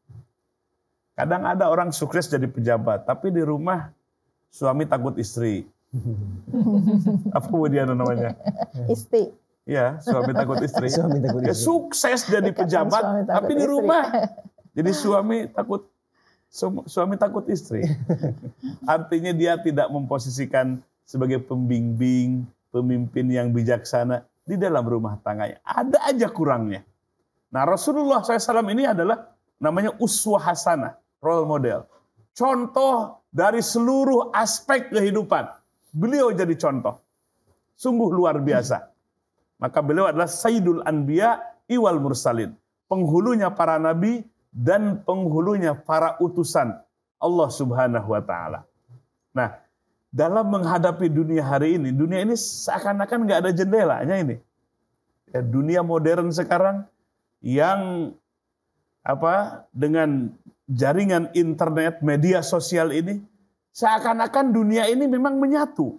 Kadang ada orang sukses jadi pejabat, tapi di rumah suami takut istri. Apa kemudian namanya? Istri. Ya, suami takut istri. Suami takut Ya, istri. sukses jadi pejabat, tapi di rumah jadi suami takut istri. Artinya dia tidak memposisikan sebagai pembimbing, pemimpin yang bijaksana di dalam rumah tangganya. Ada aja kurangnya. Nah, Rasulullah SAW ini adalah namanya uswah hasanah, role model. Contoh dari seluruh aspek kehidupan. Beliau jadi contoh. Sungguh luar biasa. Maka beliau adalah Sayyidul Anbiya iwal Mursalin. Penghulunya para nabi dan penghulunya para utusan Allah Subhanahu wa Ta'ala. Nah, dalam menghadapi dunia hari ini, dunia ini seakan-akan nggak ada jendelanya ini. Ya, dunia modern sekarang yang dengan jaringan internet, media sosial ini, seakan-akan dunia ini memang menyatu.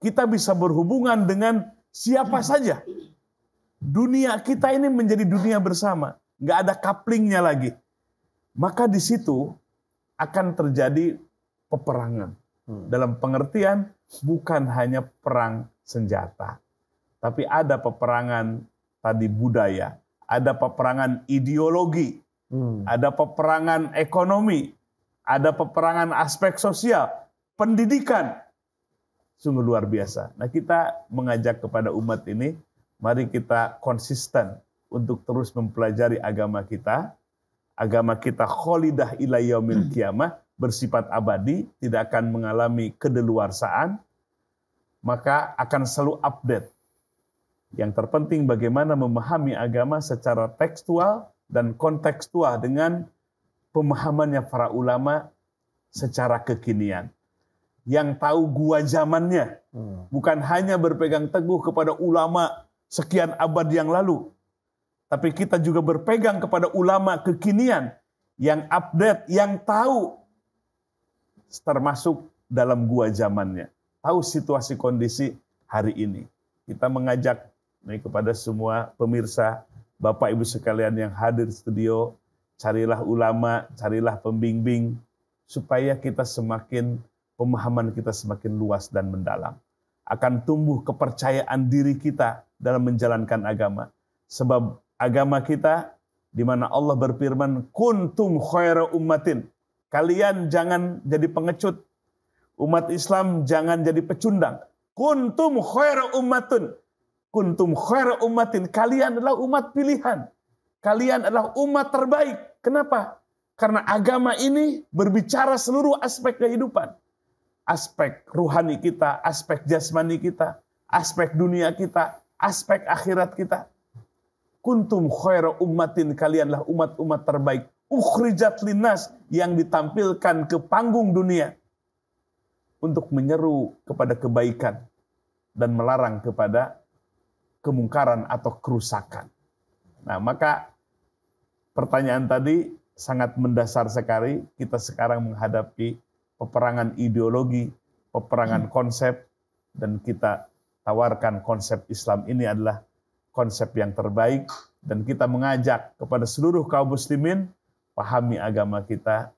Kita bisa berhubungan dengan siapa saja. Dunia kita ini menjadi dunia bersama. Nggak ada couplingnya lagi. Maka di situ akan terjadi peperangan. Dalam pengertian bukan hanya perang senjata. Tapi ada peperangan tadi budaya. Ada peperangan ideologi. Ada peperangan ekonomi. Ada peperangan aspek sosial. Pendidikan. Sungguh luar biasa. Nah, kita mengajak kepada umat ini, mari kita konsisten untuk terus mempelajari agama kita. Agama kita kholidah ila yaumil qiyamah, bersifat abadi, tidak akan mengalami kedeluarsaan, maka akan selalu update. Yang terpenting bagaimana memahami agama secara tekstual dan kontekstual dengan pemahamannya para ulama secara kekinian. Yang tahu gua zamannya, bukan hanya berpegang teguh kepada ulama sekian abad yang lalu, tapi kita juga berpegang kepada ulama kekinian yang update, yang tahu termasuk dalam gua zamannya, tahu situasi kondisi hari ini. Kita mengajak kepada semua pemirsa, Bapak Ibu sekalian yang hadir di studio, carilah ulama, carilah pembimbing, supaya kita pemahaman kita semakin luas dan mendalam. Akan tumbuh kepercayaan diri kita dalam menjalankan agama. Sebab agama kita, di mana Allah berfirman, kuntum khaira ummatin. Kalian jangan jadi pengecut. Umat Islam jangan jadi pecundang. Kuntum khaira ummatun. Kuntum khaira ummatin. Kalian adalah umat pilihan. Kalian adalah umat terbaik. Kenapa? Karena agama ini berbicara seluruh aspek kehidupan. aspek ruhani kita, aspek jasmani kita, aspek dunia kita, aspek akhirat kita. Kuntum khaira ummatin, kalianlah umat-umat terbaik. Ukhrijat linnas, yang ditampilkan ke panggung dunia untuk menyeru kepada kebaikan dan melarang kepada kemungkaran atau kerusakan. Nah, maka pertanyaan tadi sangat mendasar sekali. Kita sekarang menghadapi peperangan ideologi, peperangan konsep, dan kita tawarkan konsep Islam ini adalah konsep yang terbaik, dan kita mengajak kepada seluruh kaum muslimin, pahami agama kita,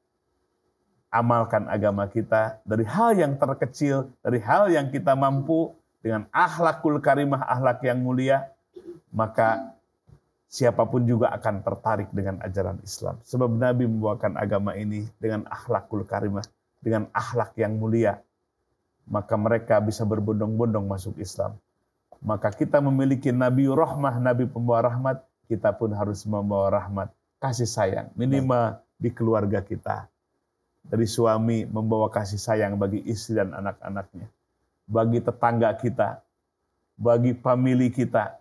amalkan agama kita dari hal yang terkecil, dari hal yang kita mampu, dengan akhlakul karimah, akhlak yang mulia, maka siapapun juga akan tertarik dengan ajaran Islam. Sebab Nabi membawakan agama ini dengan akhlakul karimah, dengan akhlak yang mulia, maka mereka bisa berbondong-bondong masuk Islam. Maka kita memiliki Nabi Rahmah, Nabi pembawa rahmat, kita pun harus membawa rahmat, kasih sayang, minimal di keluarga kita. Dari suami membawa kasih sayang bagi istri dan anak-anaknya, bagi tetangga kita, bagi famili kita.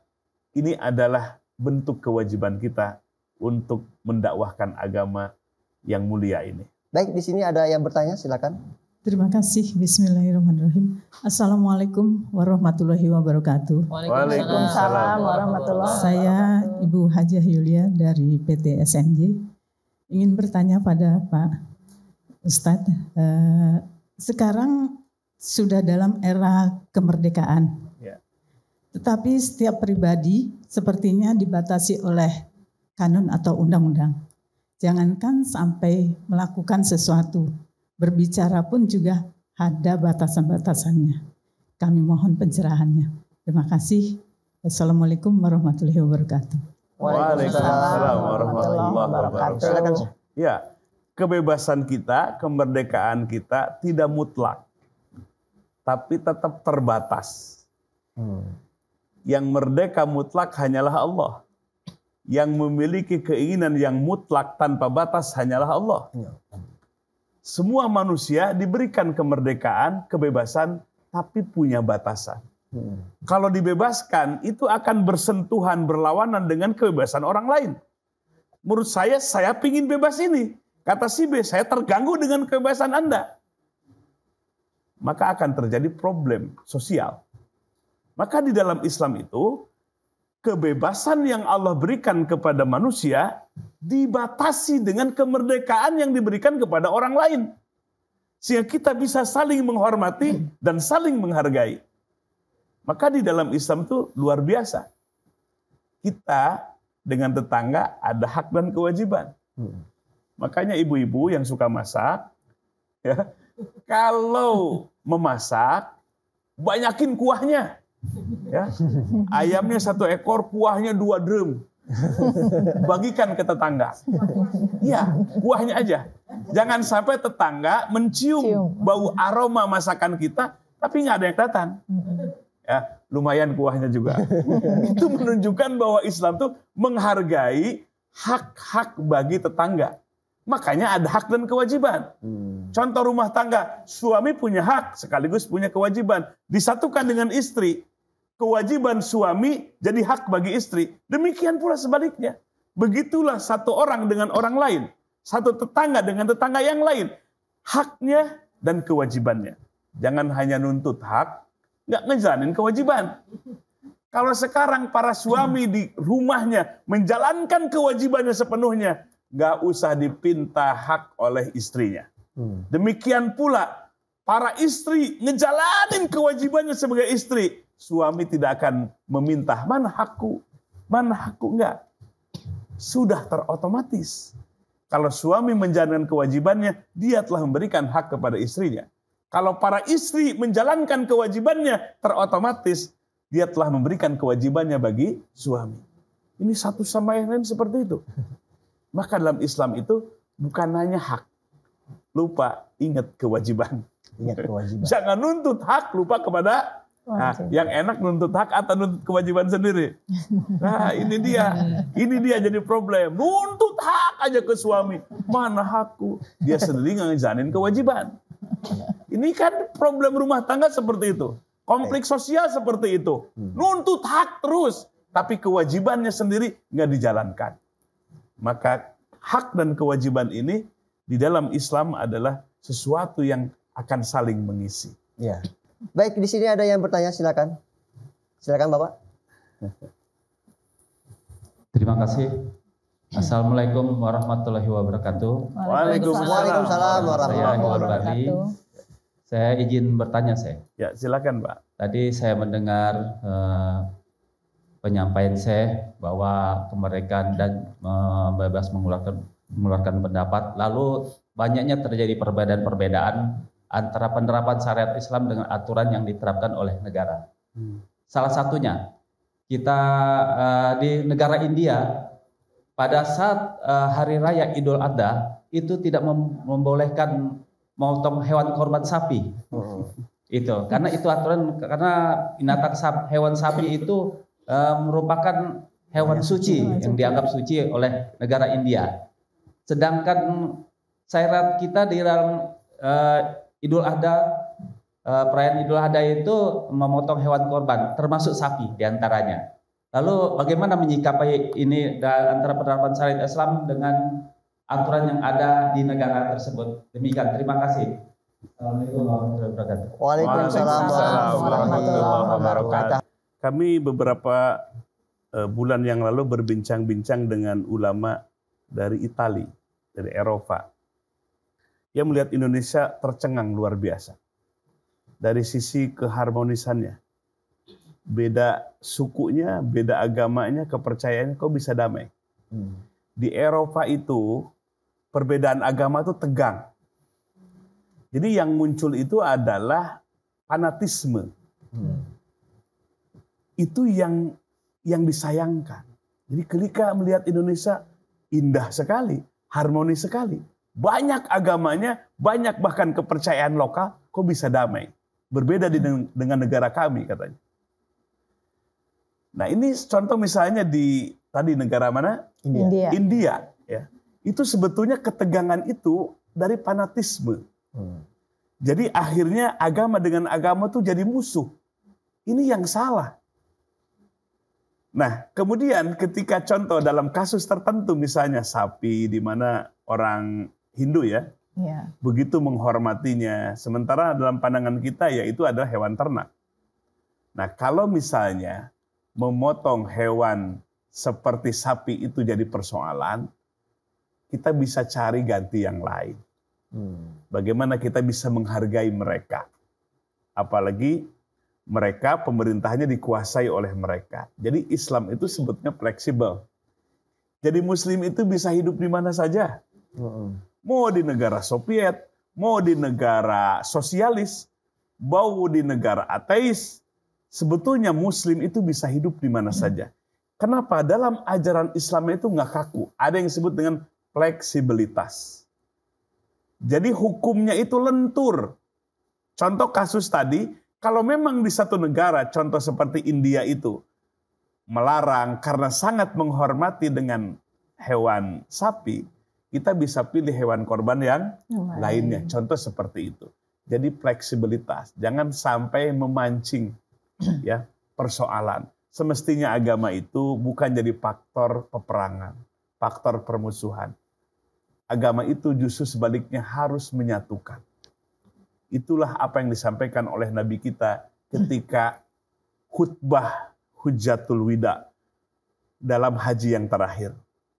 Ini adalah bentuk kewajiban kita untuk mendakwahkan agama yang mulia ini. Baik, di sini ada yang bertanya, silakan. Terima kasih. Bismillahirrahmanirrahim. Assalamualaikum warahmatullahi wabarakatuh. Waalaikumsalam warahmatullahi wabarakatuh. Saya Ibu Hajah Yulia dari PT SNJ. Ingin bertanya pada Pak Ustadz, sekarang sudah dalam era kemerdekaan, tetapi setiap pribadi sepertinya dibatasi oleh kanun atau undang-undang. Jangankan sampai melakukan sesuatu, berbicara pun juga ada batasan-batasannya. Kami mohon pencerahannya. Terima kasih. Wassalamualaikum warahmatullahi wabarakatuh. Waalaikumsalam warahmatullahi wabarakatuh. Ya, kebebasan kita, kemerdekaan kita tidak mutlak, tapi tetap terbatas. Yang merdeka mutlak hanyalah Allah. Yang memiliki keinginan yang mutlak tanpa batas hanyalah Allah. Semua manusia diberikan kemerdekaan, kebebasan, tapi punya batasan. Kalau dibebaskan, itu akan bersentuhan, berlawanan dengan kebebasan orang lain. Menurut saya pingin bebas ini. Kata si B, saya terganggu dengan kebebasan Anda. Maka akan terjadi problem sosial. Maka di dalam Islam itu, kebebasan yang Allah berikan kepada manusia dibatasi dengan kemerdekaan yang diberikan kepada orang lain. Sehingga kita bisa saling menghormati dan saling menghargai. Maka di dalam Islam itu luar biasa. Kita dengan tetangga ada hak dan kewajiban. Makanya ibu-ibu yang suka masak, ya, kalau memasak, banyakin kuahnya. Ya. Ayamnya 1 ekor, kuahnya 2 drum. Bagikan ke tetangga. Iya, kuahnya aja. Jangan sampai tetangga mencium bau aroma masakan kita, tapi nggak ada yang datang. Ya, lumayan kuahnya juga. Itu menunjukkan bahwa Islam tuh menghargai hak-hak bagi tetangga. Makanya ada hak dan kewajiban. Contoh rumah tangga, suami punya hak sekaligus punya kewajiban. Disatukan dengan istri. Kewajiban suami jadi hak bagi istri. Demikian pula sebaliknya. Begitulah satu orang dengan orang lain. Satu tetangga dengan tetangga yang lain. Haknya dan kewajibannya. Jangan hanya nuntut hak, nggak ngejalanin kewajiban. Kalau sekarang para suami di rumahnya menjalankan kewajibannya sepenuhnya, nggak usah dipinta hak oleh istrinya. Demikian pula para istri ngejalanin kewajibannya sebagai istri. Suami tidak akan meminta, mana hakku enggak. Sudah terotomatis. Kalau suami menjalankan kewajibannya, dia telah memberikan hak kepada istrinya. Kalau para istri menjalankan kewajibannya, terotomatis dia telah memberikan kewajibannya bagi suami. Ini satu sama yang lain seperti itu. Maka dalam Islam itu bukan hanya hak. Lupa, ingat kewajiban. Jangan nuntut hak, lupa kepada yang enak nuntut hak atau nuntut kewajiban sendiri. Nah, ini dia jadi problem. Nuntut hak aja ke suami. Mana hakku? Dia sendiri nggak ngejalanin kewajiban. Ini kan problem rumah tangga seperti itu. Konflik sosial seperti itu. Nuntut hak terus. Tapi kewajibannya sendiri nggak dijalankan. Maka hak dan kewajiban ini di dalam Islam adalah sesuatu yang akan saling mengisi. Ya. Baik, di sini ada yang bertanya, silakan. Silakan Bapak. Terima kasih. Assalamualaikum warahmatullahi wabarakatuh. Waalaikumsalam warahmatullahi wabarakatuh. Saya izin bertanya, Ya, silakan Pak. Tadi saya mendengar penyampaian saya bahwa kemerdekaan dan bebas mengeluarkan pendapat. Lalu banyaknya terjadi perbedaan-perbedaan antara penerapan syariat Islam dengan aturan yang diterapkan oleh negara. Salah satunya kita di negara India pada saat hari raya Idul Adha itu tidak membolehkan memotong hewan korban sapi. Itu karena itu aturan, karena binatang hewan sapi itu merupakan hewan suci yang dianggap suci oleh negara India. Sedangkan syariat kita di dalam Idul Adha, perayaan Idul Adha itu memotong hewan korban, termasuk sapi diantaranya. Lalu bagaimana menyikapi ini antara penerapan syariat Islam dengan aturan yang ada di negara tersebut? Demikian, terima kasih. Assalamualaikum warahmatullahi wabarakatuh. Waalaikumsalam warahmatullahi wabarakatuh. Kami beberapa bulan yang lalu berbincang-bincang dengan ulama dari Italia, dari Eropa. Yang melihat Indonesia tercengang luar biasa. Dari sisi keharmonisannya. Beda sukunya, beda agamanya, kepercayaannya, kok bisa damai. Di Eropa itu, perbedaan agama itu tegang. Jadi yang muncul itu adalah fanatisme. Itu yang disayangkan. Jadi ketika melihat Indonesia indah sekali, harmonis sekali. Banyak agamanya, banyak bahkan kepercayaan lokal, kok bisa damai. Berbeda dengan negara kami katanya. Nah ini contoh misalnya di tadi negara mana? India. Ya. Itu sebetulnya ketegangan itu dari fanatisme. Jadi akhirnya agama dengan agama itu jadi musuh. Ini yang salah. Nah, kemudian ketika contoh dalam kasus tertentu misalnya sapi di mana orang Hindu ya, begitu menghormatinya, sementara dalam pandangan kita ya itu adalah hewan ternak. Nah, kalau misalnya memotong hewan seperti sapi itu jadi persoalan, kita bisa cari ganti yang lain. Bagaimana kita bisa menghargai mereka? Apalagi mereka pemerintahnya dikuasai oleh mereka. Jadi Islam itu sebetulnya fleksibel. Jadi Muslim itu bisa hidup di mana saja. Mau di negara Soviet, mau di negara sosialis, mau di negara ateis. Sebetulnya Muslim itu bisa hidup di mana saja. Kenapa? Dalam ajaran Islam itu nggak kaku. Ada yang disebut dengan fleksibilitas. Jadi hukumnya itu lentur. Contoh kasus tadi, kalau memang di satu negara, contoh seperti India itu, melarang karena sangat menghormati dengan hewan sapi, kita bisa pilih hewan korban yang lainnya. Contoh seperti itu. Jadi fleksibilitas, jangan sampai memancing ya persoalan. Semestinya agama itu bukan jadi faktor peperangan, faktor permusuhan. Agama itu justru sebaliknya harus menyatukan. Itulah apa yang disampaikan oleh Nabi kita ketika khutbah Hujjatul Wida dalam haji yang terakhir.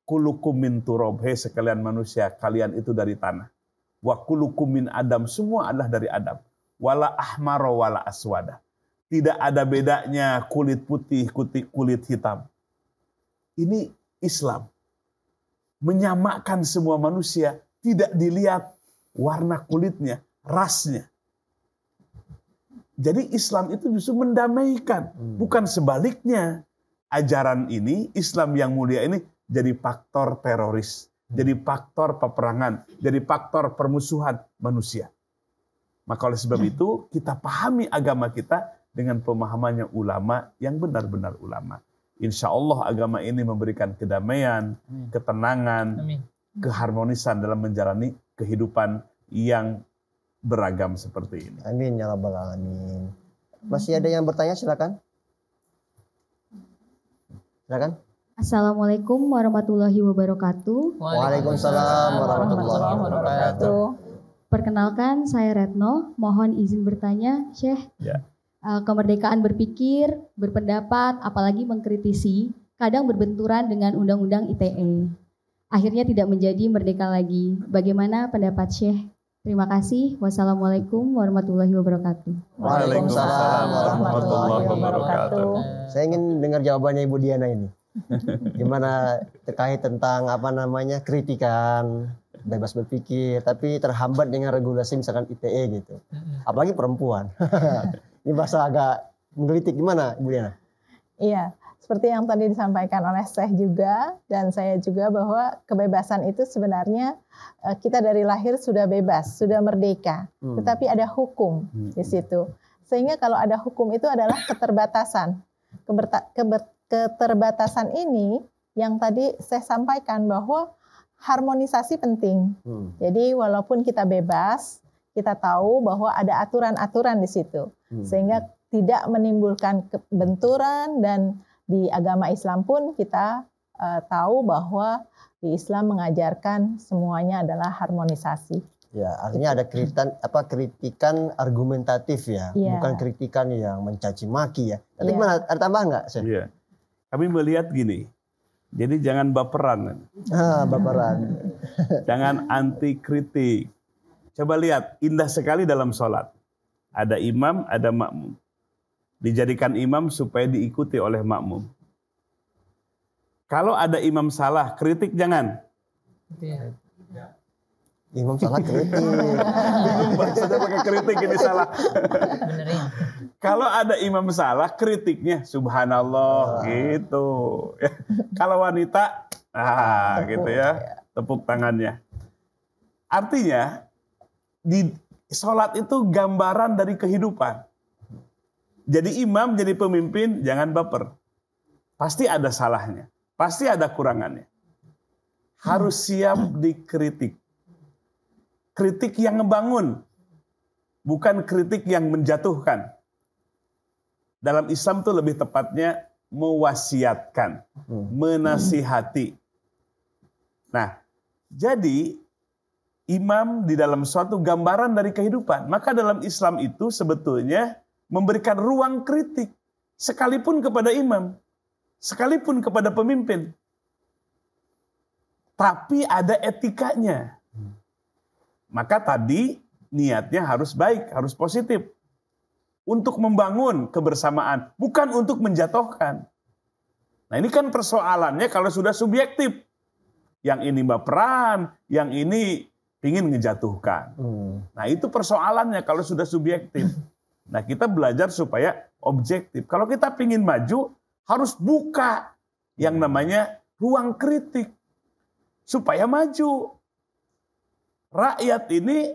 Kulukum min turab, hei sekalian manusia, kalian itu dari tanah. Wa kulukum min Adam, semua adalah dari Adam. Wala ahmara wala aswada. Tidak ada bedanya kulit putih, kulit hitam. Ini Islam. Menyamakan semua manusia, tidak dilihat warna kulitnya, rasnya. Jadi Islam itu justru mendamaikan, bukan sebaliknya. Ajaran ini, Islam yang mulia ini jadi faktor teroris, jadi faktor peperangan, jadi faktor permusuhan manusia. Maka oleh sebab itu kita pahami agama kita dengan pemahamannya ulama yang benar-benar ulama. Insya Allah agama ini memberikan kedamaian, ketenangan, keharmonisan dalam menjalani kehidupan yang beragam seperti ini. Amin ya rabbal alamin. Masih ada yang bertanya, silakan. Silakan. Assalamualaikum warahmatullahi wabarakatuh. Waalaikumsalam warahmatullahi wabarakatuh. Perkenalkan, saya Retno. Mohon izin bertanya, Syekh. Ya. Kemerdekaan berpikir, berpendapat, apalagi mengkritisi, kadang berbenturan dengan Undang-Undang ITE. Akhirnya tidak menjadi merdeka lagi. Bagaimana pendapat Syekh? Terima kasih. Wassalamualaikum warahmatullahi wabarakatuh. Waalaikumsalam warahmatullahi wabarakatuh. Saya ingin dengar jawabannya Ibu Diana ini. Gimana terkait tentang kritikan, bebas berpikir, tapi terhambat dengan regulasi misalkan ITE gitu. Apalagi perempuan. Ini bahasa agak menggelitik, gimana Ibu Diana? Iya, seperti yang tadi disampaikan oleh Syekh juga dan saya juga, bahwa kebebasan itu sebenarnya kita dari lahir sudah bebas, sudah merdeka. Tetapi ada hukum di situ. Sehingga kalau ada hukum itu adalah keterbatasan. Keterbatasan ini yang tadi saya sampaikan bahwa harmonisasi penting. Jadi walaupun kita bebas, kita tahu bahwa ada aturan-aturan di situ. Sehingga tidak menimbulkan benturan, dan di agama Islam pun kita tahu bahwa di Islam mengajarkan semuanya adalah harmonisasi. Ya, artinya ada kritikan argumentatif ya, bukan kritikan yang mencaci maki ya. Tapi gimana, ada tambahan nggak, Syekh? Iya. Kami melihat gini, jadi jangan baperan. Baperan. Jangan anti kritik. Coba lihat, indah sekali dalam sholat. Ada imam, ada makmum. Dijadikan imam supaya diikuti oleh makmum. Kalau ada imam salah, kritik jangan. Imam salah kritik. Bahasanya pakai kritik ini salah. Kalau ada imam salah, kritiknya subhanallah gitu. Kalau wanita, gitu ya, tepuk tangannya. Artinya di sholat itu gambaran dari kehidupan. Jadi imam, jadi pemimpin, jangan baper. Pasti ada salahnya, pasti ada kurangannya. Harus siap dikritik. Kritik yang ngebangun, bukan kritik yang menjatuhkan. Dalam Islam itu lebih tepatnya mewasiatkan, menasihati. Nah, jadi imam di dalam suatu gambaran dari kehidupan. Maka dalam Islam itu sebetulnya memberikan ruang kritik, sekalipun kepada imam, sekalipun kepada pemimpin. Tapi ada etikanya. Maka tadi niatnya harus baik, harus positif. Untuk membangun kebersamaan, bukan untuk menjatuhkan. Nah ini kan persoalannya kalau sudah subjektif. Yang ini baperan, yang ini ingin ngejatuhkan. Nah itu persoalannya kalau sudah subjektif. Nah kita belajar supaya objektif. Kalau kita ingin maju, harus buka yang namanya ruang kritik. Supaya maju. Rakyat ini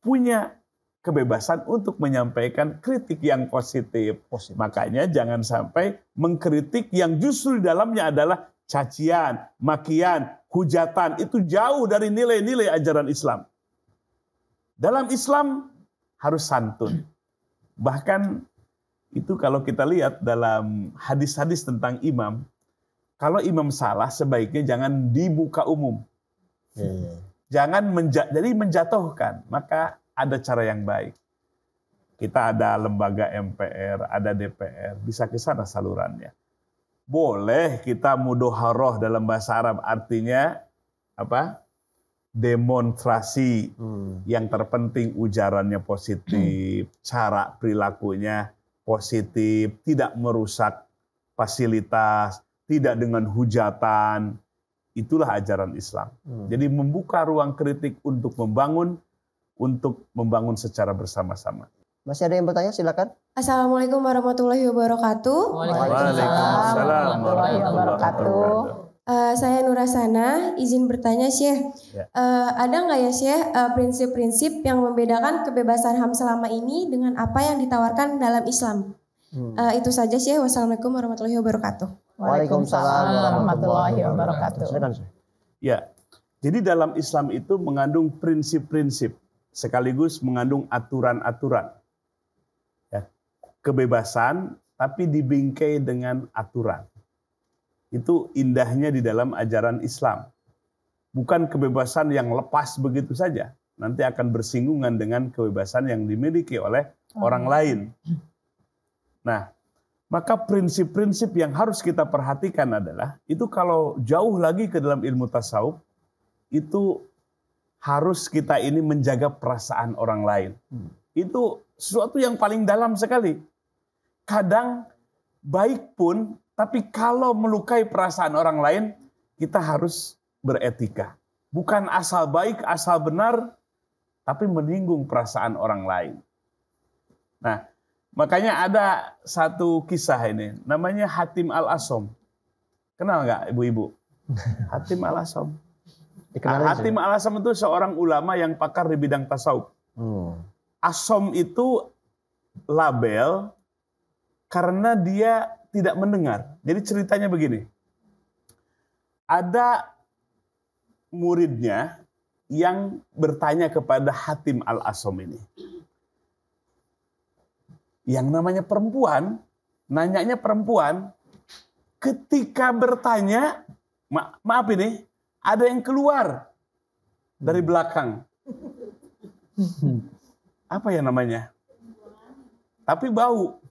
punya kebebasan untuk menyampaikan kritik yang positif. Makanya jangan sampai mengkritik yang justru di dalamnya adalah cacian, makian, hujatan. Itu jauh dari nilai-nilai ajaran Islam. Dalam Islam harus santun. Bahkan itu kalau kita lihat dalam hadis-hadis tentang imam, kalau imam salah sebaiknya jangan di muka umum. Jangan jadi menjatuhkan, maka ada cara yang baik. Kita ada lembaga MPR, ada DPR, bisa ke sana salurannya. Boleh kita mudhoharoh dalam bahasa Arab, artinya apa? Demonstrasi. Yang terpenting ujarannya positif, cara perilakunya positif, tidak merusak fasilitas, tidak dengan hujatan. Itulah ajaran Islam. Jadi membuka ruang kritik untuk membangun secara bersama-sama. Masih ada yang bertanya, silakan. Assalamualaikum warahmatullahi wabarakatuh. Waalaikumsalam warahmatullahi wabarakatuh. Saya Nurasana, izin bertanya Syekh. Ada nggak ya Syekh prinsip-prinsip yang membedakan kebebasan HAM selama ini dengan apa yang ditawarkan dalam Islam? Itu saja Syekh. Wassalamualaikum warahmatullahi wabarakatuh. Waalaikumsalam warahmatullahi wabarakatuh. Ya, jadi dalam Islam itu mengandung prinsip-prinsip. sekaligus mengandung aturan-aturan. Ya, kebebasan tapi dibingkai dengan aturan. Itu indahnya di dalam ajaran Islam. Bukan kebebasan yang lepas begitu saja. Nanti akan bersinggungan dengan kebebasan yang dimiliki oleh orang lain. Nah, maka prinsip-prinsip yang harus kita perhatikan adalah, itu kalau jauh lagi ke dalam ilmu tasawuf, itu harus kita ini menjaga perasaan orang lain. Itu sesuatu yang paling dalam sekali. Kadang baik pun, tapi kalau melukai perasaan orang lain, kita harus beretika. Bukan asal baik, asal benar, tapi menyinggung perasaan orang lain. Nah, makanya ada satu kisah ini, namanya Hatim Al-Asom. Kenal nggak ibu-ibu? Hatim Al-Asom. Hatim Al-Asom itu seorang ulama yang pakar di bidang tasawuf. Asom itu label karena dia tidak mendengar. Jadi ceritanya begini. Ada muridnya yang bertanya kepada Hatim Al-Asom ini. Yang namanya perempuan, nanyanya perempuan, ketika bertanya, maaf ini, ada yang keluar dari belakang. Apa ya namanya? Tapi bau.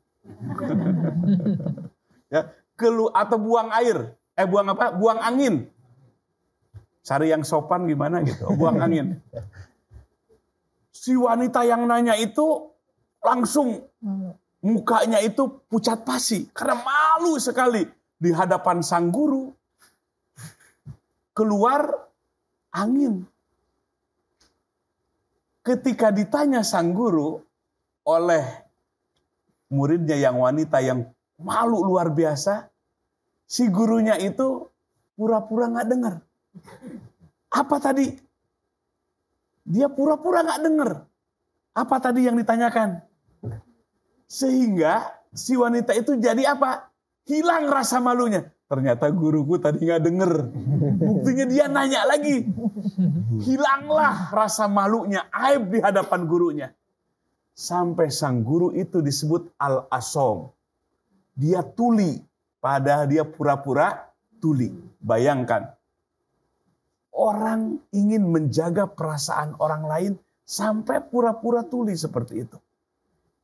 Ya, atau buang air, buang apa? Buang angin. Cari yang sopan gimana gitu, buang angin. Si wanita yang nanya itu langsung mukanya itu pucat pasi karena malu sekali di hadapan sang guru. Keluar angin. Ketika ditanya sang guru oleh muridnya yang wanita yang malu luar biasa, si gurunya itu pura-pura nggak dengar. Apa tadi? Dia pura-pura nggak dengar. Apa tadi yang ditanyakan? Sehingga si wanita itu jadi apa? Hilang rasa malunya. Ternyata guruku tadi nggak denger. Buktinya dia nanya lagi. Hilanglah rasa malunya, aib di hadapan gurunya. Sampai sang guru itu disebut Al-Asom. Dia tuli, padahal dia pura-pura tuli. Bayangkan. Orang ingin menjaga perasaan orang lain sampai pura-pura tuli seperti itu.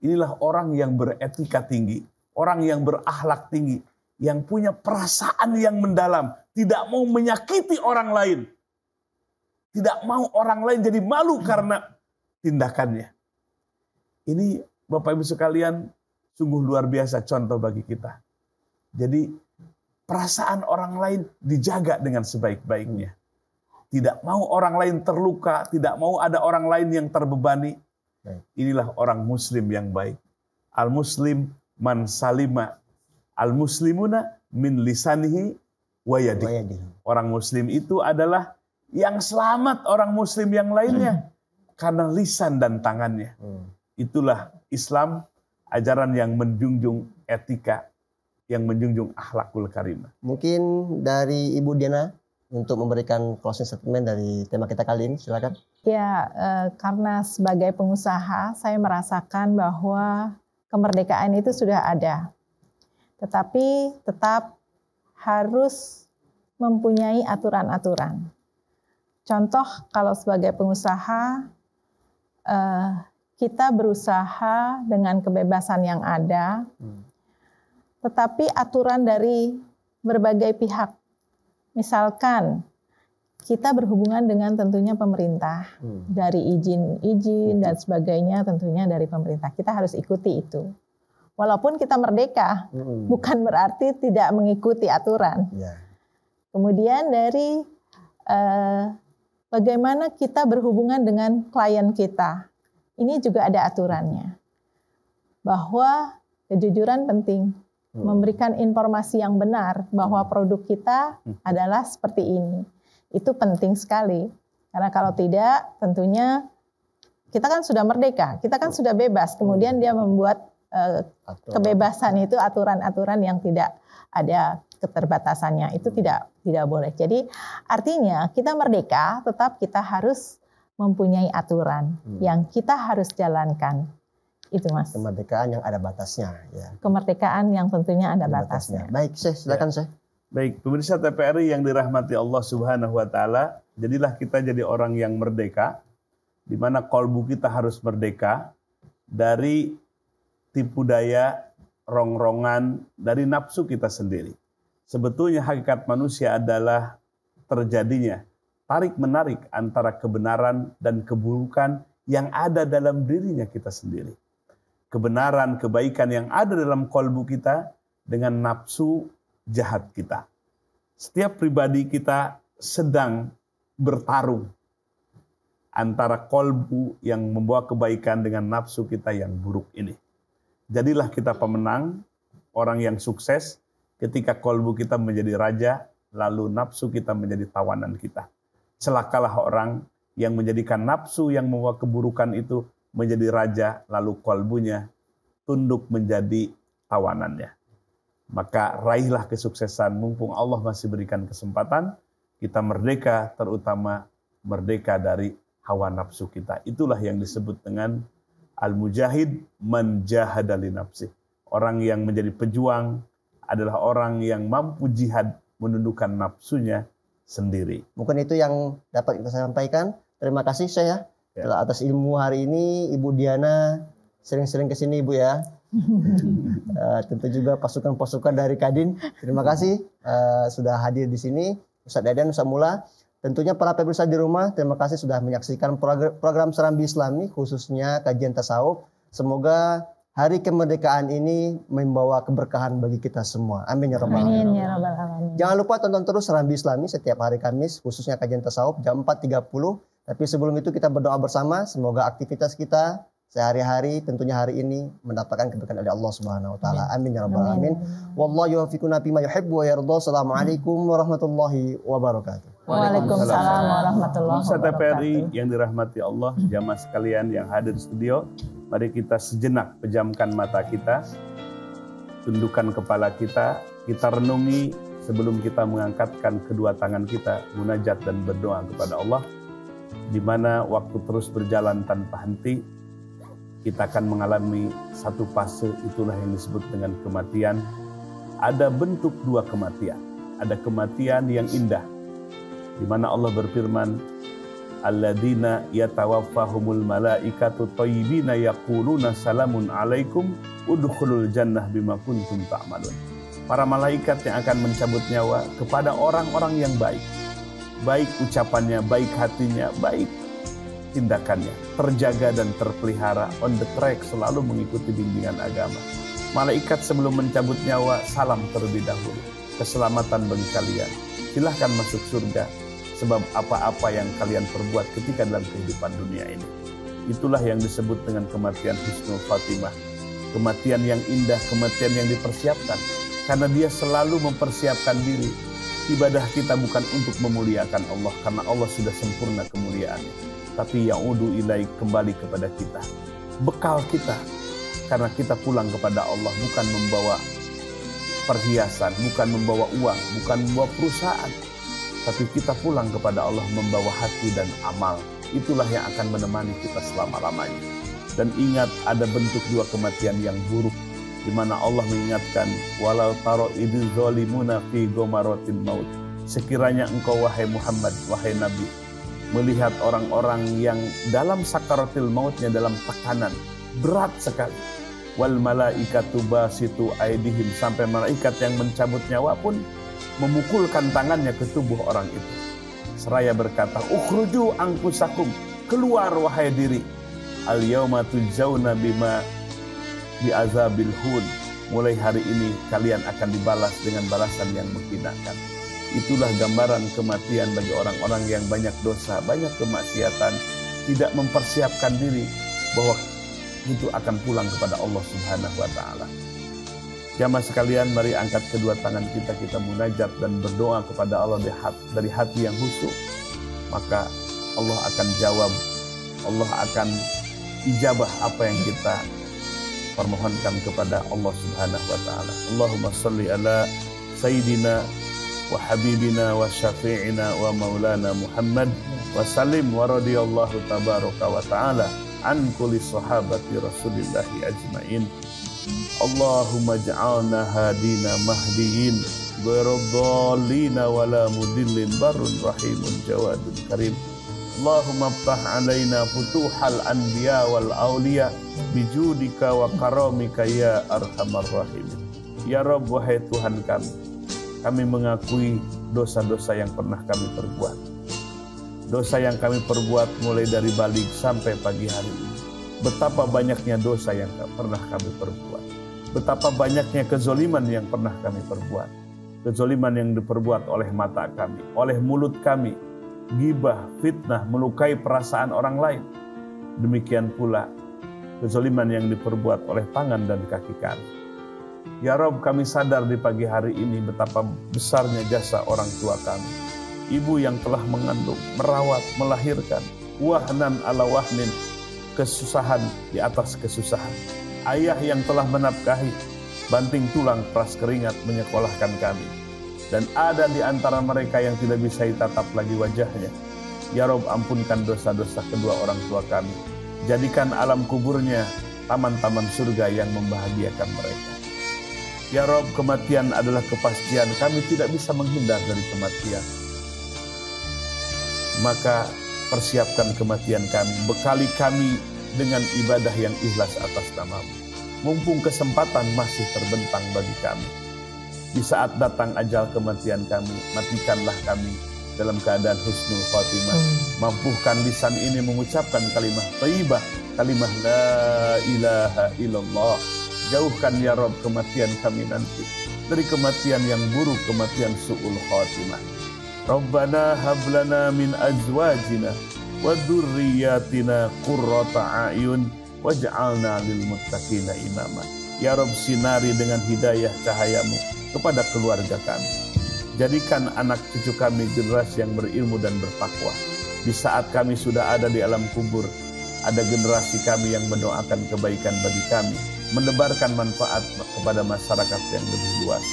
Inilah orang yang beretika tinggi, orang yang berakhlak tinggi, yang punya perasaan yang mendalam, tidak mau menyakiti orang lain. Tidak mau orang lain jadi malu karena tindakannya. Ini Bapak Ibu sekalian sungguh luar biasa contoh bagi kita. Jadi perasaan orang lain dijaga dengan sebaik-baiknya. Tidak mau orang lain terluka, tidak mau ada orang lain yang terbebani. Inilah orang muslim yang baik. Al-muslim man salima al-muslimuna min lisanihi wa yadihi. Orang muslim itu adalah yang selamat orang muslim yang lainnya karena lisan dan tangannya. Itulah Islam, ajaran yang menjunjung etika, yang menjunjung akhlakul karimah. Mungkin dari Ibu Diana untuk memberikan closing statement dari tema kita kali ini, silakan. Ya, karena sebagai pengusaha saya merasakan bahwa kemerdekaan itu sudah ada. Tetapi tetap harus mempunyai aturan-aturan. Contoh kalau sebagai pengusaha, kita berusaha dengan kebebasan yang ada, tetapi aturan dari berbagai pihak. Misalkan kita berhubungan dengan tentunya pemerintah, dari izin dan sebagainya tentunya dari pemerintah. Kita harus ikuti itu. Walaupun kita merdeka, bukan berarti tidak mengikuti aturan. Kemudian dari bagaimana kita berhubungan dengan klien kita. Ini juga ada aturannya. Bahwa kejujuran penting. Memberikan informasi yang benar bahwa produk kita adalah seperti ini. Itu penting sekali. Karena kalau tidak, tentunya kita kan sudah merdeka, kita kan sudah bebas. Kemudian dia membuat kebebasan itu aturan-aturan yang tidak ada keterbatasannya. Itu tidak boleh. Jadi artinya kita merdeka, tetap kita harus mempunyai aturan yang kita harus jalankan. Itu Mas. Kemerdekaan yang ada batasnya. Ya. Kemerdekaan yang tentunya ada batasnya. Baik, Syekh, silakan Syekh. Baik, pemirsa TPRI yang dirahmati Allah Subhanahu wa taala, jadilah kita jadi orang yang merdeka, di mana kolbu kita harus merdeka dari tipu daya, rongrongan, dari nafsu kita sendiri. Sebetulnya hakikat manusia adalah terjadinya tarik-menarik antara kebenaran dan keburukan yang ada dalam dirinya kita sendiri. Kebenaran, kebaikan yang ada dalam kolbu kita dengan nafsu jahat kita. Setiap pribadi kita sedang bertarung antara kolbu yang membawa kebaikan dengan nafsu kita yang buruk ini. Jadilah kita pemenang, orang yang sukses ketika kolbu kita menjadi raja, lalu nafsu kita menjadi tawanan kita. Celakalah orang yang menjadikan nafsu yang membawa keburukan itu menjadi raja, lalu kolbunya tunduk menjadi tawanannya. Maka raihlah kesuksesan, mumpung Allah masih berikan kesempatan, kita merdeka, terutama merdeka dari hawa nafsu kita. Itulah yang disebut dengan al-mujahid man jahada li nafsih. Orang yang menjadi pejuang adalah orang yang mampu jihad menundukkan nafsunya sendiri. Mungkin itu yang dapat kita sampaikan. Terima kasih saya atas ilmu hari ini. Ibu Diana sering-sering ke sini Ibu ya. Tentu juga pasukan-pasukan dari Kadin. Terima kasih sudah hadir di sini. Ustadz Dadan, Ustadz Mula. Tentunya para pemirsa di rumah, terima kasih sudah menyaksikan program Serambi Islami, khususnya kajian tasawuf. Semoga hari kemerdekaan ini membawa keberkahan bagi kita semua. Amin ya rabbal alamin. Jangan lupa tonton terus Serambi Islami setiap hari Kamis, khususnya kajian tasawuf jam 4.30. Tapi sebelum itu kita berdoa bersama, semoga aktivitas kita sehari-hari, tentunya hari ini mendapatkan keberkahan dari Allah Subhanahu wa taala. Amin ya rabbal alamin. Wallahu yuwaffiquna bima yuhibbu wa yarda. Assalamualaikum warahmatullahi wabarakatuh. Waalaikumsalam warahmatullahi wabarakatuh. TPRI yang dirahmati Allah, jamaah sekalian yang hadir di studio, mari kita sejenak pejamkan mata kita, tundukkan kepala kita, kita renungi sebelum kita mengangkatkan kedua tangan kita, munajat dan berdoa kepada Allah, di mana waktu terus berjalan tanpa henti, kita akan mengalami satu fase, itulah yang disebut dengan kematian. Ada bentuk dua kematian, ada kematian yang indah, di mana Allah berfirman, alladzina yatawaffahumul malaikatu thayyibina yaquluna salamun alaikum udkhulul jannah bima kuntum ta'malun. Para malaikat yang akan mencabut nyawa kepada orang-orang yang baik. Baik ucapannya, baik hatinya, baik tindakannya. Terjaga dan terpelihara, on the track, selalu mengikuti bimbingan agama. Malaikat sebelum mencabut nyawa, salam terlebih dahulu. Keselamatan bagi kalian. Silahkan masuk surga. Sebab apa-apa yang kalian perbuat ketika dalam kehidupan dunia ini. Itulah yang disebut dengan kematian husnul khatimah. Kematian yang indah, kematian yang dipersiapkan. Karena dia selalu mempersiapkan diri. Ibadah kita bukan untuk memuliakan Allah, karena Allah sudah sempurna kemuliaannya. Tapi ya'udu ilaih, kembali kepada kita. Bekal kita. Karena kita pulang kepada Allah, bukan membawa perhiasan, bukan membawa uang, bukan membawa perusahaan. Tapi kita pulang kepada Allah membawa hati dan amal. Itulah yang akan menemani kita selama-lamanya. Dan ingat, ada bentuk dua kematian yang buruk, di mana Allah mengingatkan, walau taro idil zalimuna fi gomaratil maut. Sekiranya engkau wahai Muhammad, wahai Nabi, melihat orang-orang yang dalam sakaratil mautnya, dalam tekanan berat sekali. Wal malaikatu basitu aidihim, sampai malaikat yang mencabut nyawa pun memukulkan tangannya ke tubuh orang itu. Seraya berkata, ukhruju anfusakum, keluar wahai diri. Al yauma tujzauna bima bi'azabil hun. Mulai hari ini kalian akan dibalas dengan balasan yang menghinakan. Itulah gambaran kematian bagi orang-orang yang banyak dosa, banyak kemaksiatan, tidak mempersiapkan diri bahwa itu akan pulang kepada Allah Subhanahu wa taala. Jamaah sekalian, mari angkat kedua tangan kita, kita munajat dan berdoa kepada Allah dari hati yang khusyuk. Maka Allah akan jawab, Allah akan ijabah apa yang kita permohonkan kepada Allah Subhanahu wa taala. Allahumma shalli ala Sayyidina wa habibina wa syafi'ina wa maulana Muhammad wa sallim wa radiyallahu tabaraka wa ta'ala an kulli sahabati Rasulillahi ajmain. Allahumma ja'alna hadina mahdiyin ghairadh-dhallina wala mudillin barun rahimun jawadun karim. Allahumma aftah alaina futuhal anbiya wal awliya bijudika wa karamika ya arhamar rahimin. Ya Rabb, wahai Tuhan kami mengakui dosa-dosa yang pernah kami perbuat. Dosa yang kami perbuat mulai dari balik sampai pagi hari ini. Betapa banyaknya dosa yang pernah kami perbuat. Betapa banyaknya kezoliman yang pernah kami perbuat. Kezoliman yang diperbuat oleh mata kami, oleh mulut kami. Gibah, fitnah, melukai perasaan orang lain. Demikian pula kezoliman yang diperbuat oleh tangan dan kaki kami. Ya Rabb, kami sadar di pagi hari ini betapa besarnya jasa orang tua kami. Ibu yang telah mengandung, merawat, melahirkan. Wahnan ala wahnin, kesusahan di atas kesusahan. Ayah yang telah menafkahi, banting tulang peras keringat menyekolahkan kami. Dan ada di antara mereka yang tidak bisa ditatap lagi wajahnya. Ya Rabb, ampunkan dosa-dosa kedua orang tua kami. Jadikan alam kuburnya taman-taman surga yang membahagiakan mereka. Ya Rabb, kematian adalah kepastian. Kami tidak bisa menghindar dari kematian. Maka persiapkan kematian kami. Bekali kami dengan ibadah yang ikhlas atas nama-Mu. Mumpung kesempatan masih terbentang bagi kami. Di saat datang ajal kematian kami, matikanlah kami dalam keadaan husnul khatimah. Mampukan lisan ini mengucapkan kalimah thayyibah, kalimah la ilaha illallah. Jauhkan ya Rabb kematian kami nanti dari kematian yang buruk, kematian su'ul khatimah. Rabbana hablana min azwajina wa dzurriyyatina qurrata a'yun waj'alna lil muttaqina imama. Ya Rabb, sinari dengan hidayah cahayamu kepada keluarga kami. Jadikan anak cucu kami generasi yang berilmu dan bertakwa. Di saat kami sudah ada di alam kubur, ada generasi kami yang mendoakan kebaikan bagi kami, menebarkan manfaat kepada masyarakat yang lebih luas.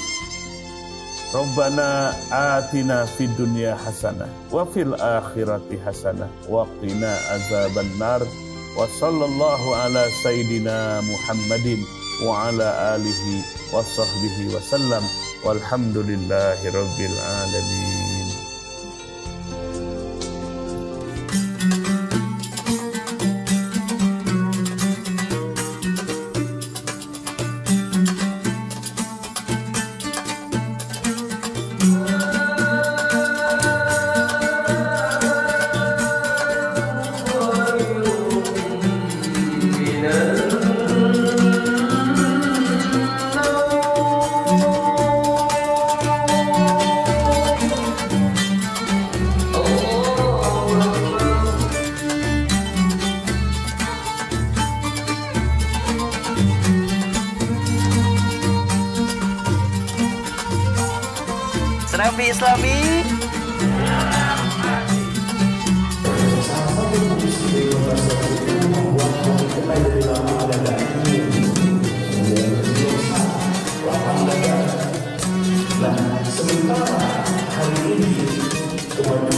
Rabbana atina fid dunya hasanah wa fil akhirati hasanah wa qina azabannar. Wa sallallahu ala sayyidina Muhammadin wa ala alihi wa sahbihi wa sallam. Walhamdulillahi rabbil alamin. Serambi Islami. Nah, sementara hari ini kematian